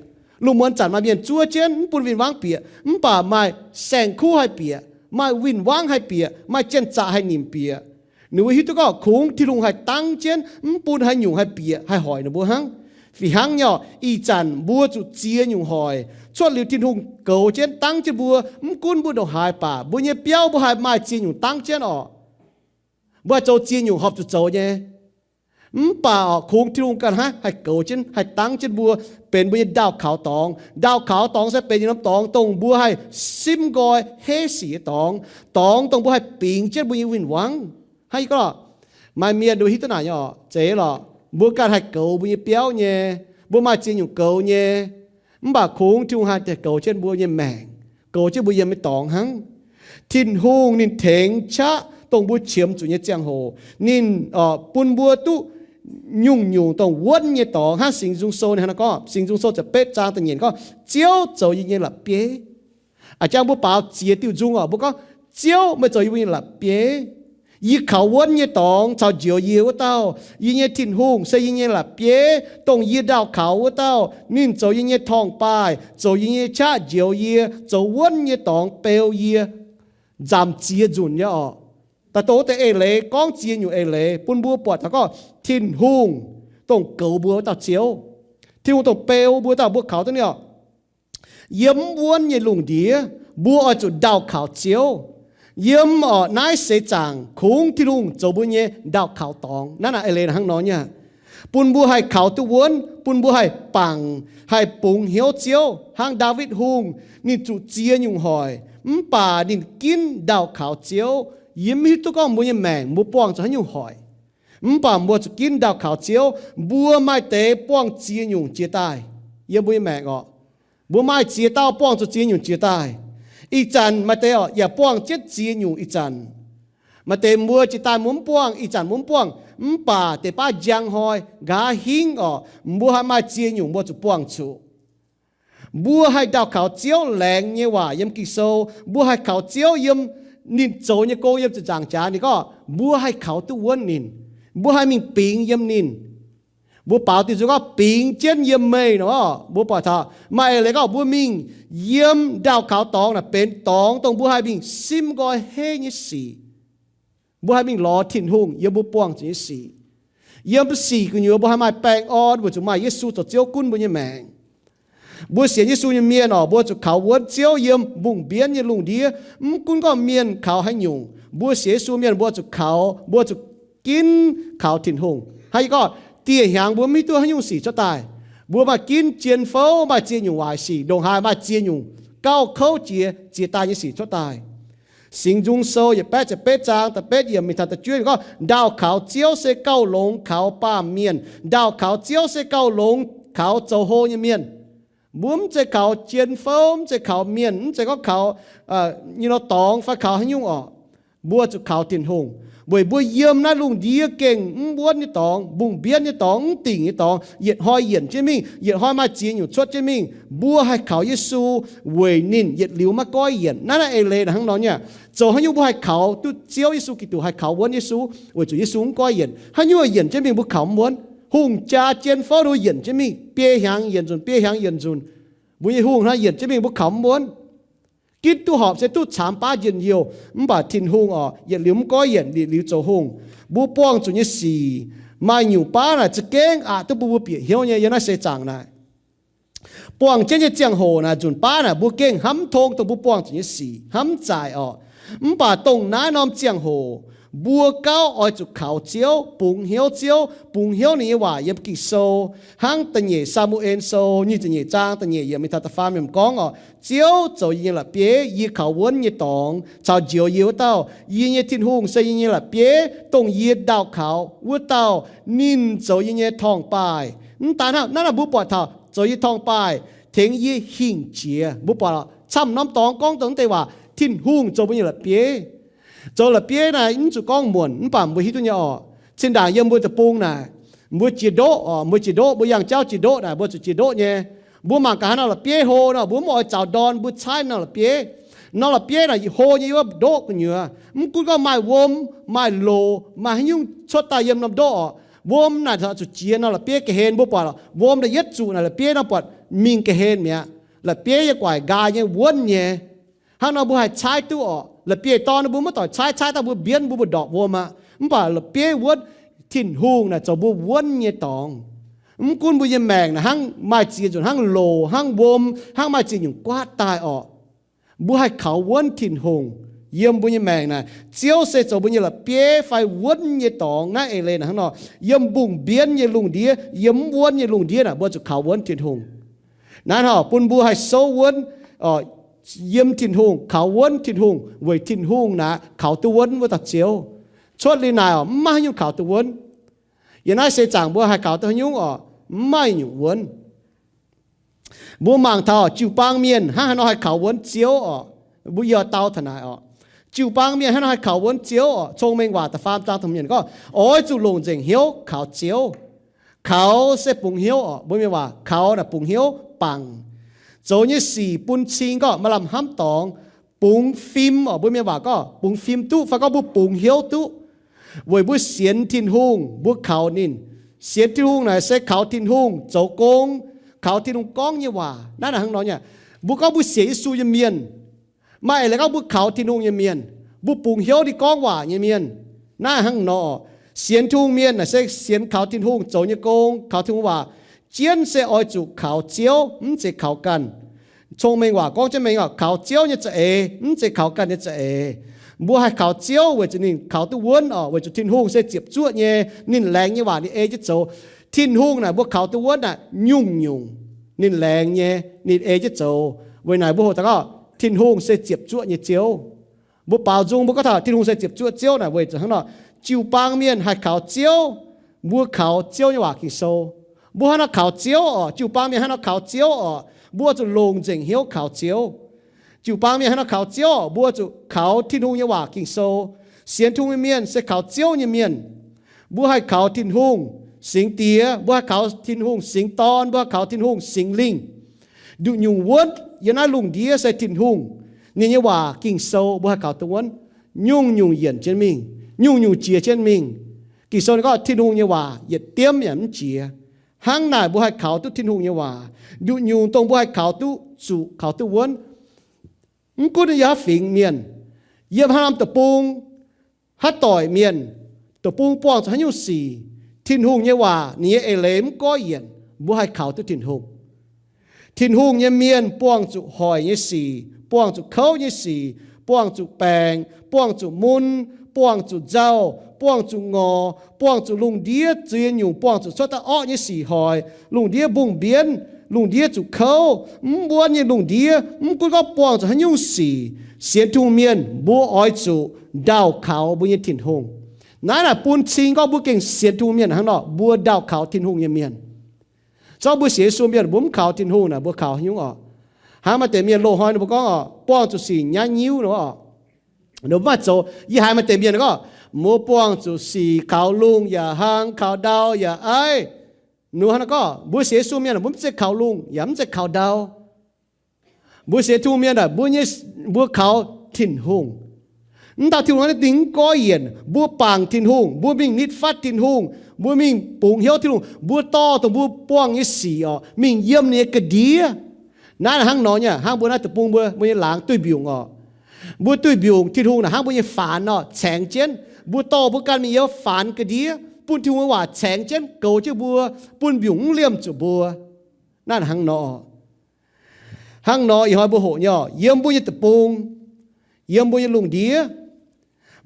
ลุงมวนจัดมาเมียนจัวเจนปุนวินวังเปียป่าไม่แสงคู่ให้เปียไม่วินว่างให้เปียไม่เจนจ่าให้นิมเปียหนูฮิตก็คงที่ลุงให้ตั้งเจนปูนให้หยุ่งให้เปียให้หอยหนูบัวหังฝีหังเนาะอีจันบัวจุเจียหยุ่งหอยชดหลิวทินหุงเกาเจนตั้งเจบัวกุนบัวดอกหายป่าบัวเนี่ยเปียวบัวหายไม่เจียหยุ่งตั้งเจนบัวโจเจียหยุ่งหอบจุโจเนี่ยป่าคงที่ลุงกันฮะให้เกาเจนให้ตั้งเจนบัวเป็นบัวดาวขาวตองจะเป็นน้ำตองตรงบัวให้ซิมกอยเฮสีตองตรงบัวให้ปิงเจ็ดบัววินวังให้ก็มาเมียดูฮิตนาเนี่ยเจ๋หรอบัวการให้เกาบัวเปียวเนี่ยบัวมาจีนอยู่เกาเนี่ยบ่าคงที่ลุงให้แต่เกาเช่นบัวเนี่ยแมงเกาเช่นบัวยังไม่ตองหังทินหุงนินเถงชะตรงบัวเฉียมจุเนี่ยเจียงโหนินปุนบัวตุยุ่งตรงวนเนี่ยต่อห้าสิงจุงโซเนี่ยนะก็สิงจุงโซจะเป็ดจางต่างเงี้ยก็เจียวจะยิ่งหลับเปี้ยอาจารย์บุปผาเจียติวจุงบุก็เจียวไม่จะยิ่งหลับเปี้ยยี่เขาวนเนี่ยตองชาวเจียวเยี่ยวเต้ายิ่งเนี่ยทิ้นหุ่งเสียยิ่งเนี่ยหลับเปี้ยตรงยี่ดาวเขาเต้านิ่งจะยิ่งเนี่ยทองปลายจะยิ่งเนี่ยชาเจียวเยี่ยจะวนเนี่ยตองเปลวเยี่ยจำเจียจุนเนี่ยต แต่โตแต่เอเล่ก้องจีนอยู่เอเล่ปุ่นบัวปวดแล้วก็ทินหุงต้องเกาบัวตาเจียวทินหุงต้องเปลวบัวตาบัวเขาตัวเนี้ยเยี่ยมวนยี่ลุงเดียบัวจุดดาวขาวเจียวเยี่ยมนายเสจางคงที่ลุงจะบุญเย่ดาวขาวตองนั่นน่ะเอเลนทั้งน้อยเนี่ยปุ่นบัวให้ขาวตัววนปุ่นบัวให้ปังให้ปุงเหียวเจียวหางดาวิดหุงนี่จุเจียยุงหอยป่าดินกินดาวขาวเจียวยิ้มฮิตุก็บัวยังแมงบัวป้องจะให้ยุงหอยป่าบัวจะกินดาวขาวเจียวบัวไม่เตะป้องเจียยุงเจียตายยังบัวยังแมงอ่ะบัวไม่เจียเต้าป้องจะเจียยุงเจียตายอีจันมาเตะอย่าป้องเจ็ดเจียยุงอีจันมาเตะมัวจิตายมุ้มป้องอีจันมุ้มป้องป่าเตะป้าจังหอยกาหิงอ่ะบัวให้มาเจียยุงบัวจะป้องชูบัวให้ดาวขาวเจียวแหลงเนี่ยว่ายังกิโซบัวให้ขาวเจียวยังนินโจเนี่ยโกยังจะจางจานี่ก็บัวให้ขาวตัววนนินบัวให้มิงปิงยังนินบัวเปล่าติดจุก็ปิงเจนยังไม่เนาะบัวปล่าท่าไม่เลยก็บัวมิงเยี่ยมดาวขาวตองน่ะเป็นตองตรงบัวให้มิงซิมก็เฮยี่สีบัวให้มิงรอถิ่นหุ่งเยี่ยมบัวป้วงจีสีเยี่ยมสีกุญยบัวให้มาแปลงออดบัวจุมาเยซูตัวเจียวกุ้นบัวยังแมงบัวเสียเยซูยังเมียนอ๋อบัวจุเขาวนเจียวเยี่ยมบุ้งเบียนยังลุงเดียกุ้นก็เมียนเขาให้ยุงบัวเสียซูเมียนบัวจุเขาบัวจุกินเขาถิ่นหุ่งให้ก็เตี้ยหางบัวมีตัวให้ยุงสีจะตายบัวมากินเจียนเฝ้ามาเจียนยุงวายสีดงหายมาเจียนยุงเก้าเข้าเจียตายยังสีจะตายสิงจุงโซอย่าแป๊ะจะเป๊ะจางแต่เป๊ะเยี่ยมมีทันตะจุ้ยก็ดาวขาวเจียวเสเก้าหลงเขาป้าเมียนดาวขาวเจียวเสเก้าหลงเขาเจ้าโฮยเมียนบุ้มจะเขาเจียนเฝ้าจะเขาเมียนจะก็เขาตองฟ้าเขาให้ยุ่งออกบัวจะเขาตินหงบัวเยี่ยมนะลุงดีเก่งบัวนี่ตองบุ้งเบียนนี่ตองติ่งนี่ตองเหยียดหอยเหยียดเจมิงเหยียดหอยมาเจียนอยู่ชดเจมิงบัวให้เขาเยซูเวนินเหยียดหลิวมาก้อยเหยียดนั่นเอเลนะทั้งน้องเนี่ยจะให้ยุ่งบัวให้เขาตุเจียวเยซูกิตุให้เขาวนเยซูเวจุเยซูก้อยเหยียดให้ยุ่งเหยียดเจมิงบัวเขาม้วนหุ่งจ่าเจียนฟ้าดูเหยียดเจมิงเปียหางเหยียดจนเปียหางเหยียดจนบุญหุ่งนะเหยียดเจมิงบัวเขาม้วนกินตู้หอบเสตู้ฉามป้าเย็นเยียวบ่าทินหุงอ๋อเหยียดหลิวมก้อยเหยียดหลิวโจหุงบัวป้องจุนยสีมาอยู่ป้าน่ะจะเก่งตัวบัวเปียเหี่ยวเนี่ยยังน่าเสียจังนะป้องเจนจะเจียงโหนะจุนป้าน่ะบัวเก่งห้ำทงตัวบัวป้องจุนยสีห้ำจ่ายอ๋อบ่าตรงน้านอมเจียงโหบัวเก้าอ้อยจุเขาเจียวปุงเหี่ยวเจียวปุงเหี่ยวนี่ว่ายังกิโซหังตันเย่ซามูเอ็นโซนี่ตันเย่จางตันเย่ยังไม่ทัดตะฟ้ามีมก้องอ๋อเจียวจะยิงละเปียยีเขาวนยีตองชาวเจียวยีเต้ายีเย่ทิ้นหุงเสียยิงละเปียตรงยีดาวเขาวัวเต้านินจะยิงเย่ทองปลายตาหน้านั่นน่ะบุปผาเท่าจะยีทองปลายเทงยีหิ่งเจียบุปผาช้ำน้ำตองก้องตรงแต่ว่าทิ้นหุงจะเป็นยิงละเปีย做了别呢，你就讲门，你把没许多鸟，现在也没得崩呢，没几多哦，没几多，没养教几多呢，没就几多呢，没嘛干那了别好呢，没么找单，没菜那了别，那了别呢，好你ว่า多个呢，กูก็ไม่วมไม่โลไม่ยุ่งชดตายเยี่ยมน้ำดอวมน่ะถ้าจุดเจียนน่ะละเปียกเห็นบ่ปอดวมละยัดจูน่ะละเปียน่ะปอดมิงกเห็นเนี่ยละเปียกว่ากายเนี่ยวนเนี่ยหากเราบ่ให้ใช้ตัวละเปียตอนบุ้มต่อใช้ตาบุเบียนบุดอกวัวมาบ่าละเปียวนทิ้นหุงนะจะบุวนเนี่ยตองกุนบุยแมงนะหังมาจีจนหังโลหังวมหังมาจีอยู่กวาดตายออกบุให้เขาวนทิ้นหุงเยี่ยมบุญแมงนะเจียวเสจบุญละเปียไฟวนเนี่ยตองนะเอเลนะข้างนอกเยี่ยมบุ้งเบียนเนี่ยลุงเดียเยี่ยมวนเนี่ยลุงเดียนะบุจะเขาวนทิ้นหุงนั่นฮะปุ่นบุให้โซวนเยี่ยมทิ้นหุงเขาวนทิ้นหุงไว้ทิ้นหุงนะเขาตัววนว่าตัดเจียวชดลีนายไม่ยุ่งเขาตัววนอย่างนั้นเสจางบุให้เขาตัวยุ่งไม่ยุ่งวนบุมังเท่าจิวปังเมียนให้น้อยเขาวนเจียวบุยอเต้าทนายจิวปังเมียนให้น้อยเขาวนเจียวชงเมงว่าแต่ฟาร์มจ้างทำเมียนก็โอ้ยจุลงเจงเหี้ยวเขาเจียวเขาเสปุงเหี้ยวบุญมีว่าเขาน่ะปุงเหี้ยวปังโจนี่สี่ปุนชิงก็มาลำห้ำตองปุงฟิล์มบุญมีว่าก็ปุงฟิล์มตู้ฟ้าก็บุปุงเหี้ยวตู้ไว้บุเสียนทินหุงบุเขานินเสียนทินหุงน่ะเสกเขาทินหุงโจกงเขาทินหุงก้องเนี่ยว่านั่นน่ะข้างน้อยเนี่ยบุก็บุเสียสูยเมียนไม่แล้วก็บุเขาทินหุงเมียน บุปุงเหียวที่กองว่าเนี่ยเมียนหน้าหังนอเสียนทุ่งเมียนน่ะเสียนเขาทิ้นทุ่งโจยโกงเขาทิ้งว่าเจียนเสออยจุเขาเจียวจะเขากันชงเมงว่าก้องจะเมงว่าเขาเจียวเนี่ยจะจะเขากันเนี่ยจะบัวให้เขาเจียวเวจะนิ่งเขาตัววนเวจะทิ้นทุ่งเสียเจ็บจ้วเนี่ยนิ่งแรงเนี่ยว่านี่จะโจทิ้นทุ่งน่ะบัวเขาตัววนน่ะยุ่งนิ่งแรงเนี่ยนิ่งจะโจเวไหนบัวแต่ก็ทิ้นทุ่งเสียเจ็บจ้วเนี่ยเจียวบัวเปล่าจุงบัวก็ถ้าทิ้นทุ่งเสียเจ็บจ้วเจียวน่ะเวจะข้างนอกจิวปางเมียนให้เขาเจียวบัวเขาเจียวเนี่ยว่ากิโซบัวให้เขาเจียวจิวปางเมียนให้เขาเจียวบัวจะลงจึงเหี้ยวเขาเจียวจิวปางเมียนให้เขาเจียวบัวจะเขาทิ้นทุ่งเนี่ยว่ากิโซเสียนทุ่งเมียนเสียเขาเจียวเนี่ยเมียนบัวให้เขาทิ้นทุ่งสิงเตียบัวให้เขาทิ้นทุ่งสิงตอนบัวให้เขาทิ้นทุ่งสิงลิงดูยุงวนยันน่าลุงเดียใส่ทิ้นทุ่งเนี่ยว่ากิโซบัวให้เขาตัววนยุ่งเย็นเช่นมิงยุ่งเจียเช่นมิงกิโซนก็ทิ้นทุ่งเนี่ยว่าอย่าเตรียมอย่างเจียห้างหน้าบัวให้เขาตุทิ้นทุ่งเนี่ยว่าดูยุงตรงบัวให้เขาตุสู่เขาตุวนกูจะยาฝิงเมียนเยี่ยมห้ามตะปูงฮัตต่อยเมียนตะปูงป้องจะให้ยุ่งสี่ทิ้นทุ่งเนี่ยว่านี่เอเลมก็เย็นบัวให้เขาตุทิ้นทุ่งเนี่ยเมียนป้องจุหอยเนี่ยสี่ป้องจุเขาเนี่ยสี่ป้องจุแปงป้องจุมุนป้องจุเจ้าป้องจุงอป้องจุลุงเดียเจียนอยู่ป้องจุชดตะอ้อเนี่ยสี่หอยลุงเดียบุ้งเบียนลุงเดียจุเขาบัวเนี่ยลุงเดียกูก็ป้องจุให้ยุ่งสี่เสียทุ่งเมียนบัวอ้อยจุดาวเขาบัวเนี่ยถิ่นหงนั่นแหละปูนชิงก็บัวเก่งเสียทุ่งเมียนข้างนอกบัวดาวเขาถิ่นหงเมียนเจ้าบัวเสียส่วนเมียนบุ้มเขาถิ่นหงน่ะบัวเขายุ่งอ่ะหามาแต่เมียนโลหอยบัวก็ป้องจุสี่ยันยิ้วเนาะหนูมาโจยี่หายมาเต็มเย็นก็มัวป้วงจุสีเขาลุงอย่าหางเขาดาวอย่าไอหนูฮันก็บัวเสียสูเมียนบุ้มเจ็เขาลุงอย่ามันเจ็เขาดาวบัวเสียทูเมียนบัวเนี่ยบัวเขาถิ่นหงนั่นตาถิ่นหงนั่นติ้งก้อยเย็นบัวปางถิ่นหงบัวมิ่งนิดฟัดถิ่นหงบัวมิ่งปุงเหี้ยวถิ่นหงบัวต่อตัวบัวป้วงเนี่ยสีมิ่งเยี่ยมเนี่ยกระดีนั่นห้างนอนเนี่ยห้างบัวน่าตะปุงบัวเนี่ยหลังตุ้ยบิวงบัวตุ้ยบิวที่ทุ่งนะห้างบัวยังฝานเนาะแฉงเจนบัวโตบัวกันมีเยอะฝานกระดีปุ่นทุ่งว่าแฉงเจนเก่าเจ้าบัวปุ่นบิวงเลี่ยมจุบัวนั่นห้างนออีหอยบัวโหเนาะเยี่ยมบัวยังตะปุงเยี่ยมบัวยังลุงดี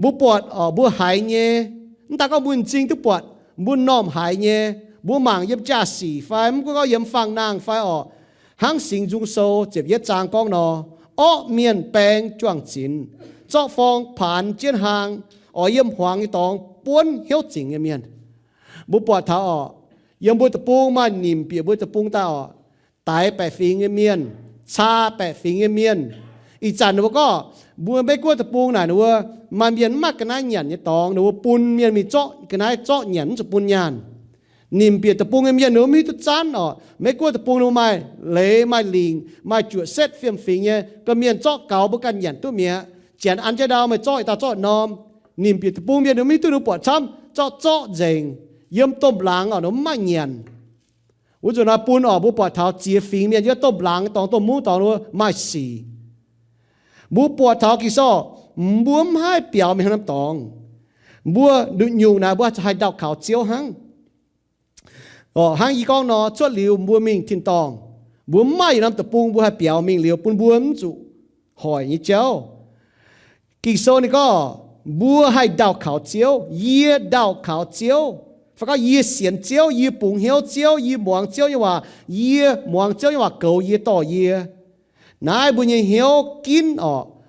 บัวปวดบัวหายเงี้ยนั่นตาก็บุญจริงทุกปวดบุญน้อมหายเงี้ยบัวหมางเยี่ยมจ่าสีไฟมันก็เยี่ยมฟังนางไฟห้างสิงจุงโซเจ็บเย็ดจางก้องนอเมียนแปงจ้วงจินเจาะฟองผ่านเจียนหางเยี่ยมหวางอีตองป้วนเหี้ยวจิงเมียนบุปผาเท้าเยี่ยมบุตรปุงมาหนิมเปียบุตรปุงตาตายแปะฟิงเมียนชาแปะฟิงเมียนอีจันหนูก็บัวไม่กลัวตะปูงหน่ะหนูว่ามันเมียนมากกันนะหยันเนี่ยตองหนูว่าปุนเมียนมีเจาะกันนะเจาะหยันจะปุนยานนิมเปียตะปูงเมียนหนูมีตุจานไม่กลัวตะปูงหนูไม่เละไม่ลิงไม่จุดเซตเฟียมฟิงเนี่ยก็เมียนเจาะเก่าบุกันหยันตัวเมียเจียนอันจะดาวไม่เจาะตาเจาะนอมนิมเปียตะปูงเมียนหนูมีตัวหนูปวดช้ำเจาะเจงเยี่ยมต้มหลังหนูไม่หยันอุจจาระปูนบุปผาเท้าเจียฟิงเมียนเยอะต้มหลังตองต้มมูตองหนูไม่สีบัวปวดเท้ากิโซบัวไม่เปียวไม่ให้น้ำตองบัวดุอยู่นะบัวจะให้ดาวขาวเจียวหังหังอีกองนอชดเหลียวบัวมิงทินตองบัวไม่น้ำตะปุงบัวให้เปียวมิงเหลียวปุ่นบัวมจุหอยนี่เจ้ากิโซนี่ก็บัวให้ดาวขาวเจียวเยี่ยดาวขาวเจียวฟังก็เยี่ยเสียนเจียวเยี่ยปุ่งเหียวเจียวเยี่ยหมวงเจียวยังว่าเยี่ยหมวงเจียวยังว่าเก่าเยี่ยต่อเยี่ยนายบุญยังเหียวกิน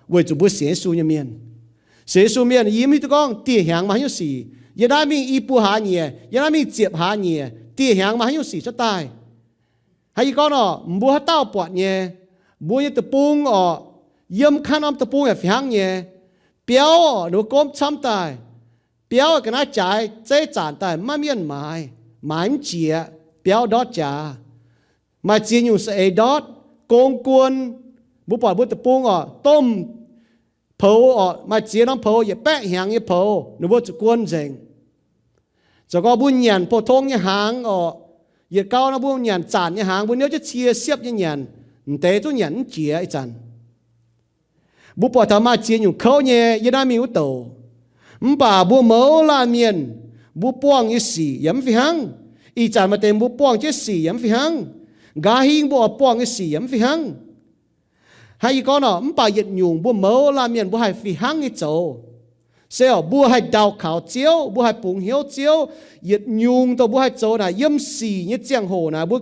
เวจุบุเสียสูยังเมียนเสียสูเมียนยิ้มให้ทุกคนเตี้ยหางมาให้สี่ยังได้มีอีปูหาเนี่ยยังได้มีเจ็บหาเนี่ยเตี้ยหางมาให้สี่จะตายให้อีกคนบัวเต้าปวดเนี่ยบัวยังตะปุงยิ้มขันอมตะปุงแบบหางเนี่ยเปียวหนูก้มช้ำตายเปียวกันน่าใจเจ๊จานตายมาเมียนหมายเจียเปียวดอดจ่ามาเจียอยู่เสยดอดโกงกวนบุปผาบุตรปุงต้มเผามาเจียน้ำเผาอย่าแปะหางอย่าเผาหนูว่าจะกวนเจงจะก็บุญหยันโพทงอย่าหางอย่าเก้านะบุญหยันจานอย่าหางบุญเนี้ยจะเชียเสียบอย่าหยันแต่ตัวหยันเจียไอจัน bố bỏ thảo mà chia nhung khâu nhẹ yên nam miếu tổ bà bố mẫu la miền bố buông như xì yếm phi hăng y chả mà tên bố buông chứ xì yếm phi hăng gà hình bố buông như xì yếm phi hăng hay có nó bà yết nhung bố mẫu la miền bố hay phi hăng như chỗ sẽ bố hay đào khảo chiếu bố hay bùng hiếu chiếu yết nhung tổ bố hay chỗ là yếm xì như giang hồ là bố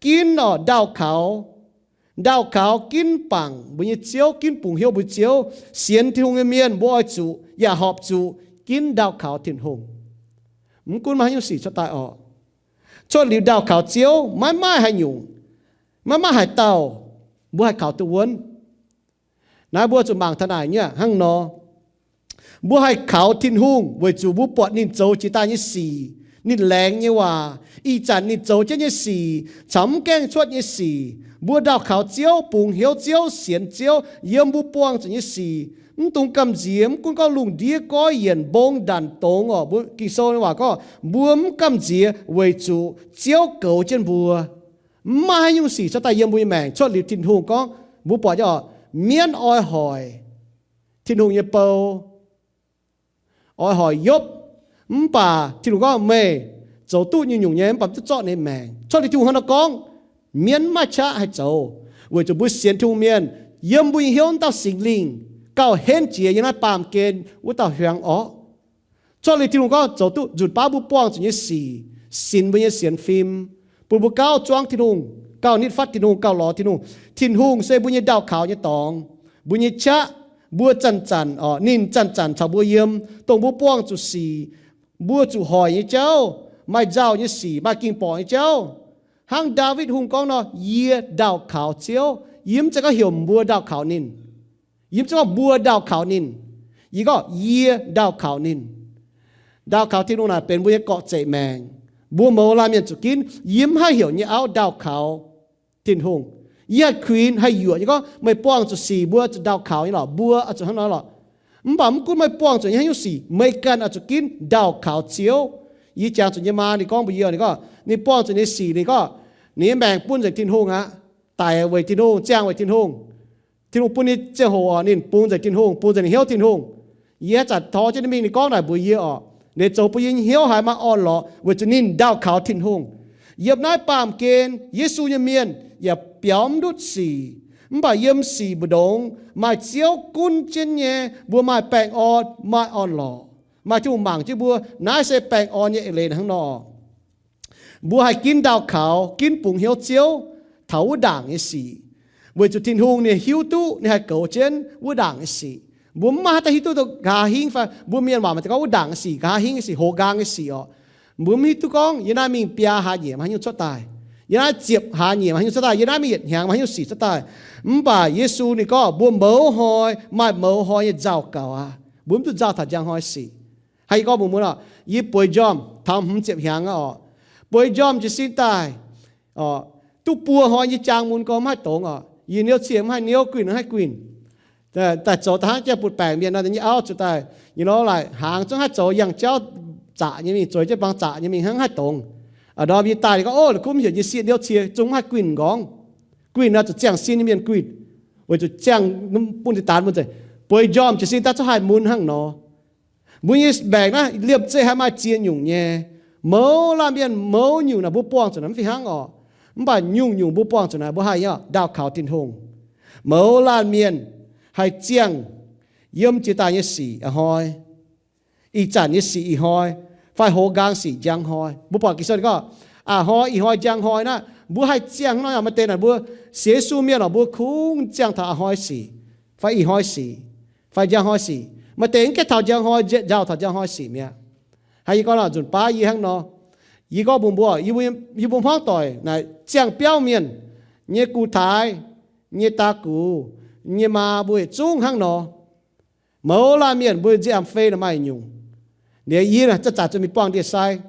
kín nó đào khảo kín bằng bố như chiếu kín bùng hiếu bố chiếu xiên thiên hùng miền bố ai chủ ya họp chủ kín đào khảo thiên hùng cũng mà hay xì cho tai ọ cho liều đào khảo chiếu mãi hay nhung mãi hay tàu bố hay khảo tu vấn nãy bố chủ mạng thân này nhá hăng nó bố hay khảo thiên hùng với chủ bố bọt nín châu chỉ ta như xì nín lén như hòa y chán nín châu chứ như xì chấm keng chuột như xì bố đào khảo chiếu bùng hiếu chiếu xiên chiếu yếm bố buông cho như xì tung cầm diếm cũng có lùng đĩa có yên bông đàn tông ở bố kỳ sâu hòa có buông cầm dĩa với chủ chiếu cầu trên bùa mà hay nhung xì cho ta yếm bùi mèng cho liều thiên hùng có bố bỏ cho miễn oi hỏi thiên hùng như bầu oi hỏi yốp bà thiên hùng có mê dấu tu như nhung nhém bà cho nên mèng cho liều thiên hùng nó con miễn mà cha hay dấu với chủ bùi xiên thiên hùng miễn yếm bùi hiếu tao sinh linh cao hên chỉ như này bám kên u tao hoàng ó cho nên thiên hùng có dấu tu rụt ba bù buông cho như xì xin bùi như xiên phim bù cao choang thiên hùng cao nít phát thiên hùng cao lò thiên hùng sẽ bùi như đào khảo như tòng bùi như cha bùa chăn nín chăn chào bùa yếm tông bùa buông cho xì bùa chủ hỏi như cháu mai giàu như xì mai kinh bỏ như cháu hang David hùng con nó yê đào khảo chiếu yếm cho có hiểu bùa đào khảo nín yếm cho có bùa đào khảo nín yếm có yê đào khảo nín đào khảo thiên hùng làเป็นบùaเกาะใจแมงbùa mẫu làm miền chủ kín yếm hay hiểu như áo đào khảo thiên hùng yết queen hay dựa như có mấy buông cho xì bùa cho đào khảo như là bùa ở chỗ hắn nói là bấm cũng mấy buông cho như hay xì mấy căn ở chỗ kín đào khảo chiếu yết chàng cho như mà thì con bây giờ thì có ni buông cho như xì thì có ni mèng buônจากthiên hùng á tài về thiên hùng trang về thiên hùng buôn niเจ้าหัวนี่buônจากthiên hùng buônจากhiếu thiên hùng yếtจัดทอcho nên mình thì con này bây giờ àเนี่ยโจไปยิงเหี้ยวหายมาอ่อนหล่อว่าจะนินดาวขาวทิ้นหงเหยียบน้ายปามเกณฑ์เยซูยเมียนอย่าเปียมดุดสีบ่เยี่ยมสีบดงมาเจียวกุนเจนเย่บัวมาแปลงอ่อนมาอ่อนหล่อมาจู่หมั่งจู่บัวนายเสแปลงอ่อนเย่เลนข้างนอกบัวให้กินดาวขาวกินปุ่งเหี้ยวเจียวเถาด่างไอ้สีว่าจะทิ้นหงเนี่ยหิวตู้เนี่ยให้เก่าเจนว่าด่างไอ้สีบุมมาแต่ฮิตุตกาหิงฟ้าบุมเมียนว่ามันจะก็ดังสิกาหิงสิโหกังสิอ๋อบุมฮิตุกองยันนามีเปียหาเหยียมันยุชดตายยันนาเจ็บหาเหยียมันยุชดตายยันนามีเหยียงมันยุสิชดตายบ่าเยซูนี่ก็บุมเบาหอยไม่เบาหอยเจ้าเก่าอ่ะบุมตุเจ้าถัดยังหอยสิให้ก็บุมว่ายี่ป่วยจอมทำหุ่นเจ็บหางอ๋อป่วยจอมจะสิ้นตายอ๋อตุปัวหอยยี่จางมุนก็ไม่ตรงอ๋อยี่เนี้ยเสียมให้เนี้ยกลิ่นให้กลิ่นแต่โจทย์จะปุดแปลงเมียนนั่นนี่เอาจุดใดยี่น้อไรหางจ้องให้โจยังเจ้าจ่ายังมีโจจะบางจ่ายังมีหางให้ตรงดอมีตายก็โอ้คุ้มเหี่ยวยี่เสียเดียวเชียจงให้กลิ่นกองกลิ่นน่าจะแจ้งซีนี่เมียนกลิ่นว่าจะแจ้งน้ำปุ่นติดตามันจะป่วยยอมจะซีตาจะให้มุนห้างนอมุนยี่แบกนะเรียบเจ้ให้มาเจียนหยุ่งเย่เมาลาเมียนเมาหยุ่งนะบุปผงจนน้ำฟิหางอ๋อมันบ่ยุ่งบุปผงจนนะบุให้เนี่ยดาวขาวตินหงเมาลาเมียนให้เจียงย่มจิตาเยสีหอยอีจันเยสีหอยไฟโหกางสีจังหอยบุปผากิจก็หอยอีหอยจังหอยนะบัวให้เจียงน้อยมาเต้นบัวเสียสูเมียหรอบัวคุ้งจังท่าหอยสีไฟอีหอยสีไฟจังหอยสีมาเต้นแค่ท่าจังหอยเจ้าท่าจังหอยสีเมียให้ก็น่ะจุดป้ายี่ห้างเนาะยี่ก็บุญบัวยี่บุญพ้องต่อยนะเจียงเปี้ยวเมียนเงี้ยกูท้ายเงี้ยตากูnhưng mà buổi trung hăng nó mẫu la miền buổi giảm phê là mai nhung để ý là chắc chắn cho mình quăng địa sai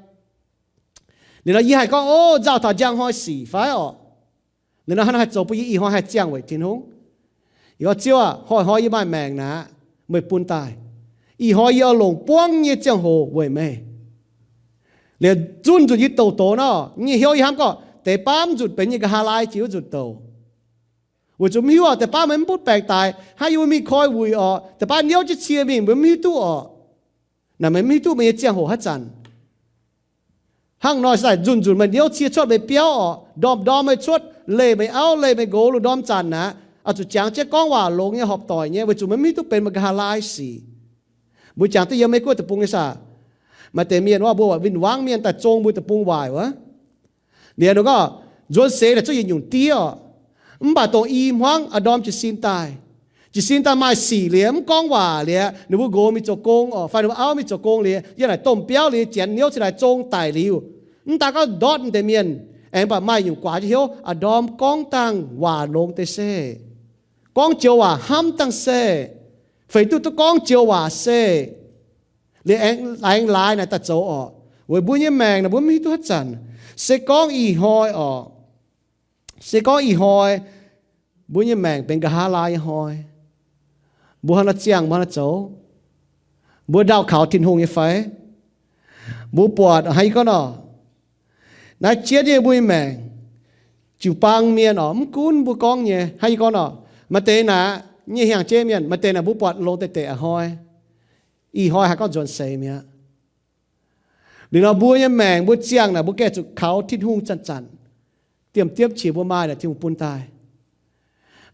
để nó ý hay có ô giao thảo giang hoi xỉ phải ọ để nó hắn hay做不意hoi hay giang vậy thiên hùng ý họ chiêu à hoi ý mai mèng nè mới bún tài ý hoi ý lồng quăng như giang hồ vậy mày để chun chun ý tổ nó như hiểu ý ham có để bám chun bên như cái hà lai chiếu chun tổ 我就没有啊，แต่ป้ามันพูดแปลกตายให้ยูมีคอยวุยอ่ะแต่ป้าเนี้ยจะเชียร์มีมันมีตู้อ่ะนั่นมันมีตู้มันจะเจียงหัวฮัจันห้างน้อยใส่จุนมันเนี้ยเชียร์ชดไปเปี้ยวอ่ะดอมไม่ชดเลยไม่เอาเลยไม่โกลูดอมจันนะอาจุจางเจ้าก้องว่าลงเนี่ยหอบต่อยเนี่ยวันจุมันมีตู้เป็นมันก็หาลายสีบุจางที่ยังไม่กลัวแต่ปุงไอ้ซามาแต่เมียนว่าบัววินวางเมียนแต่จงบุแต่ปุงวายวะเดี๋ยวเราก็จวนเสียแต่เจ้ายิงอยู่เตี้ยบ่าตรงอีมห้องอดอมจะสินตายจะสินตายมาสี่เหลี่ยมก้องว่าเลยหนูโกมีจกงอ๋อไฟหนูเอามีจกงเลยยังไงต้มเปี้ยวเลยเจียนเนี้ยจะได้จงตายลิวตาก็ดอดแต่เมียนเอ็งบ่าไม่อยู่กว่าที่เหี้ยวอดอมก้องตังว่าลงเตเซ่ก้องเจียวว่าห้ามตังเซ่ไฟตุตก้องเจียวว่าเซ่เลยเอ็งลายนะตัดโจอ๋อเว้ยบุญยังแมงนะบุญมีตัวจันเสก้องอีหอยอ๋อเสก้องอีหอยบุญยังแมงเป็นกะหาลายหอยบัวละเจียงบัวละโจบัวดาวขาวทินหงยังไฟบัวปวดให้ก็เนาะนายเจี๊ยดยังบุญแมงจิวปังเมียนอ๋อมกุนบัวกองเนี่ยให้ก็เนาะมาเตนะเนี่ยอย่างเจเมียนมาเตนะบัวปวดลงเตะหอยอีหอยหาก็จนเสียเมียหรือเราบัวยังแมงบัวเจียงนะบัวแก่จุดเขาทินหงจันเตรียมฉีบัวไม้เนี่ยที่มุปุ่นตาย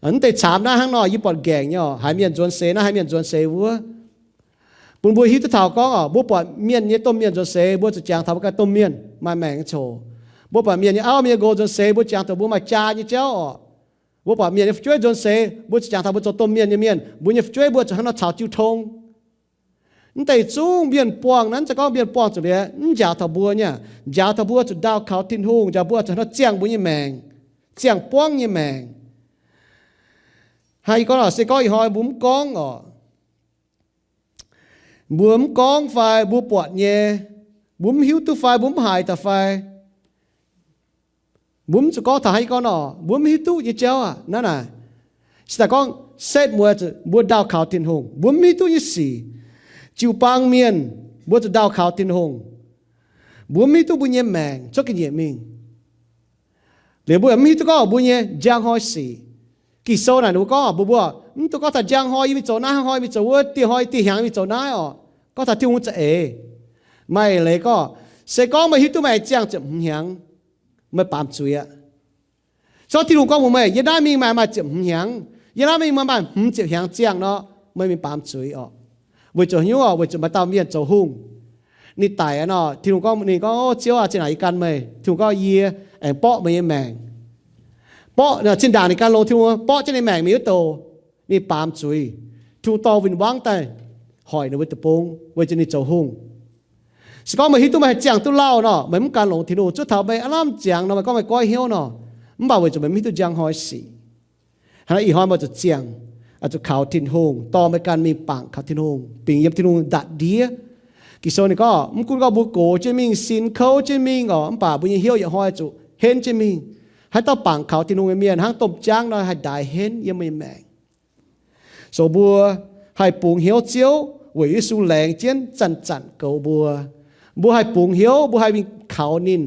อันแต่ถามนะข้างนอกญี่ปุ่นแกงเนี่ยหายเมียนจวนเสนะหายเมียนจวนเสวัวปุ่นบัวฮิตเท่าก็บัวปอดเมียนเนี่ยต้มเมียนจวนเสบัวจะจางทำกันต้มเมียนมาแมงโชบัวปอดเมียนเนี่ยเอาเมียโกจวนเสบัวจางตัวบัวมาจาเนี่ยเจ้าบัวปอดเมียนเนี่ยช่วยจวนเสบัวจะจางทำบัวจะต้มเมียนเนี่ยเมียนบัวเนี่ยช่วยบัวจะให้เราชาวจิ้วทงนั่นแต่จูงเบียนปวงนั้นจะก็เบียนปวงจุดเลยนั่นยาวทบัวเนี่ยยาวทบัวจุดดาวเขาทิ้งหงยาวบัวจะให้เราเจียงบัวเนี่ยแมงเจียงปวงเนี่ยแมงให้ก็เสก็อีหอยบุ้มกองอ๋อบุ้มกองไฟบุ้มปวดเย่บุ้มหิวตัวไฟบุ้มหายแต่ไฟบุ้มจะก็ถ่ายก็เนาะบุ้มหิวตัวยี่เจ้าอ่ะนั่นน่ะแต่ก็เสร็จมัวจะบัวดาวขาวทิ้งหงบุ้มหิวตัวยี่สี่จิวปังเมียนบัวจะดาวขาวทิ้งหงบุ้มหิวตัวบุญเย่แมงจกินเย่มิงเหลือบัวหิวตัวก็บุญเย่จางหอยสี่กี่โซน่ะหนูก็บัวตัวก็ถ้าจางหอยมีโจน่าหอยมีโจว่าตีหอยตีหางมีโจน่าอ๋อก็ถ้าที่หุ่นจะไม่เลยก็เสก็มาฮิตตัวไม่จางจะหางไม่ปามจุยอ่ะชอบที่ลุงก็ผมไม่ยันได้มีมาจะหางยันได้มีมาจะหางจางเนาะไม่มีปามจุยอ๋อวิจหิวอ๋อวิจมาตามเมียนโจหุ่งนี่ตายอ่ะเนาะที่ลุงก็นี่ก็เจ้าจะไหนกันไหมที่ลุงก็เยี่ยแองเปาะไม่แมงเพราะเนี่ยจินดาในการลงที่ว่าเพราะจะในแมงมีโตนี่ปามจุยทูโตวินวางแต่หอยในวิตปงไว้จะนี่เจ้าหงสก็มาฮิตตัวมาเจียงตัวเล่าเนาะเหมือนการลงที่นู่นจุดเท่าไปอารามเจียงเนาะมันก็ไม่ก้อยเหี้ยวเนาะมันบอกว่าจะไม่มีตัวเจียงหอยสีฮะอีหอยมันจะเจียงอาจจะข่าวทินหงต่อไปการมีปังข่าวทินหงปิงยับทินหงดัดเดียกิโซนี่ก็มันคุณก็บุกโกเจมิงสินเขาเจมิงอ๋อมันป่าบุญเหี้ยวอย่าหอยจุเห็นเจมิงให้ต้องปังเขาที่นุ่งเมียนห้างตบจ้างน้อยให้ได้เห็นยังไม่แมงโซบัวให้ปุงเหี่ยวเจียววิสุแหลงเจียนจันเกาบัวให้ปุงเหี่ยวบัวให้วิ่งเขานิน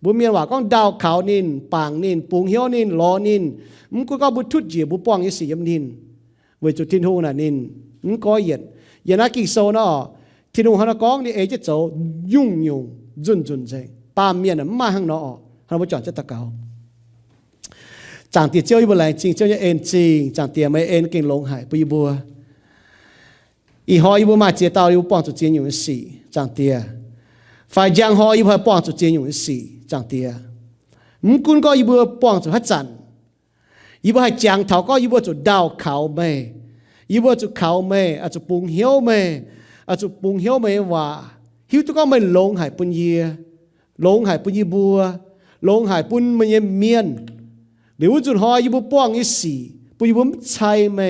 บัวเมียนว่าก็ดาวเขานินปังนินปุงเหี่ยวนินล้อนินมันก็บุทุดเจียบุป้องยี่สี่ยำนินวิจุทินหูน่ะนินมันก็เย็นยันนักกิโซเนาะทินหูฮานาก้องนี่เอจะโจยุ่งจุนใจปามเมียนน่ะมาห้างเนาะฮานาบุจอนจะตะเกาจางเตียเจ้าอยู่บนแรงจริงเจ้าจะเอ็นจริงจางเตียไม่เอ็นเก่งลงหายปุยบัวอีหอยบัวมาเจียเตาอยู่ป้องจุดเจียนอยู่สี่จางเตียฝ่ายยางหอยบัวป้องจุดเจียนอยู่สี่จางเตียมุกุนก็อีบัวป้องจุดฮัจจันอีบัวให้จางเถาก็อีบัวจุดดาวเขาไม่อีบัวจุดเขาไม่อาจจะปุงเหี้ยวไม่อาจจะปุงเหี้ยวไม่ว่าหิวตัวก็ไม่ลงหายปุญเยียลงหายปุญยีบัวลงหายปุญมันยังเมียนเดี๋ยวจุดหอยยูบุป้องอีสี่ปุยบุมใช่ไหม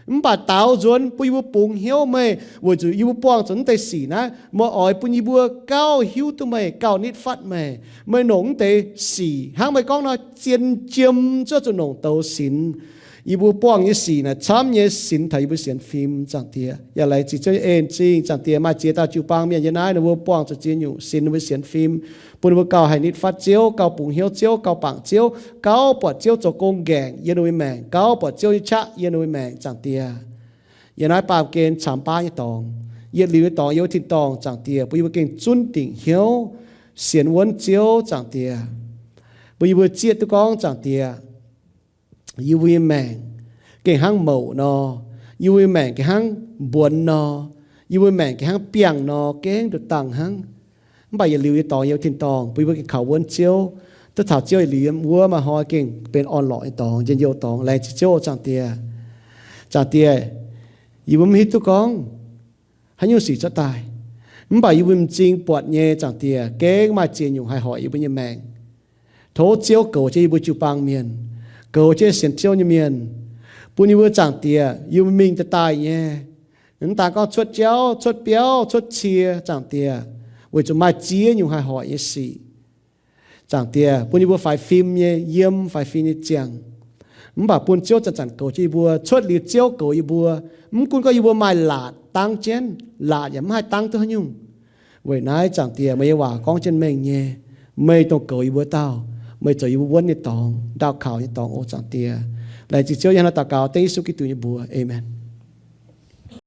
มันบาดเต้าจนปุยบุปุงเหี้ยวไหมว่าจุยูบุป้องจนแต่สี่นะมาอ่อยปุยบัวเก้าหิวตัวไหมเก้านิดฟัดไหมไม่หนงแต่สี่ห้างไม่ก้องนะเจียนเจียมเจ้าจุหนงเต้าสิน ibu buang như xì này chăm như xin thầy ibu xem phim chẳng tiệt, giờ lại chỉ cho em chính chẳng tiệt mà chỉ ta chụp băng miền nãy nó ibu buang cho chỉ nhủ xin ibu xem phim, bữa ibu cao hay nít phát chiếu, cao bùng hiếu chiếu, cao bảng chiếu, cao bọt chiếu cho công gàng, yên nuôi mèn, cao bọt chiếu chắc yên nuôi mèn chẳng tiệt, giờ nói bảo kén chạm ba như tòng, yên liu tòng yêu thiên tòng chẳng tiệt, bữa ibu kén chun tỉnh hiếu, xiên vốn chiếu chẳng tiệt, bữa ibu chiết tu con chẳng tiệt. Yêu vui mèn cái hang màu nó, yêu vui mèn cái hang buồn nó, yêu vui mèn cái hang piang nó, cái được tàng hang, bây giờ lưu tòng yêu thiên tòng, bây giờ cái khẩu vốn chiếu, tất thảo chiếu lưu mua mà hỏi kinh bên on lọi tòng, dân yêu tòng lại chiếu chẳng tiệt, yêu vui hít tu con, hay nhiều sự cho tài, bây yêu vui chính bọt nhẹ chẳng tiệt, cái mà chuyện nhiều hay hỏi yêu vui mèn, thố chiếu cầu cho yêu vui chịu băng miền. Cầu chế xiên chiếu như miền, bún yêu chẳng tiệt, yêu mìnhจะตายnhé, những ta có chuột chéo, chuột béo, chuột chia chẳng tiệt, vì chúng mai chia nhiều hay hỏi như gì, chẳng tiệt, bún yêu phải phim nhé, yếm phải phim như chàng, bảo bún chiếu chẳng cầu chế yêu chuột liệt chiếu cầu yêu, cũng có yêu mai lạ tăng chén, lạ nhắm hai tăng thôi nhung, vì nãy chẳng tiệt mấy quả con trên mình nhé, mấy tông cầu yêu tao. Mới cho yêu vốn như tòng đào khảo như tòng ô chẳng tiệt lại chỉ cho nhà nó tạo cáo tế số kỹ tụ như bùa amen.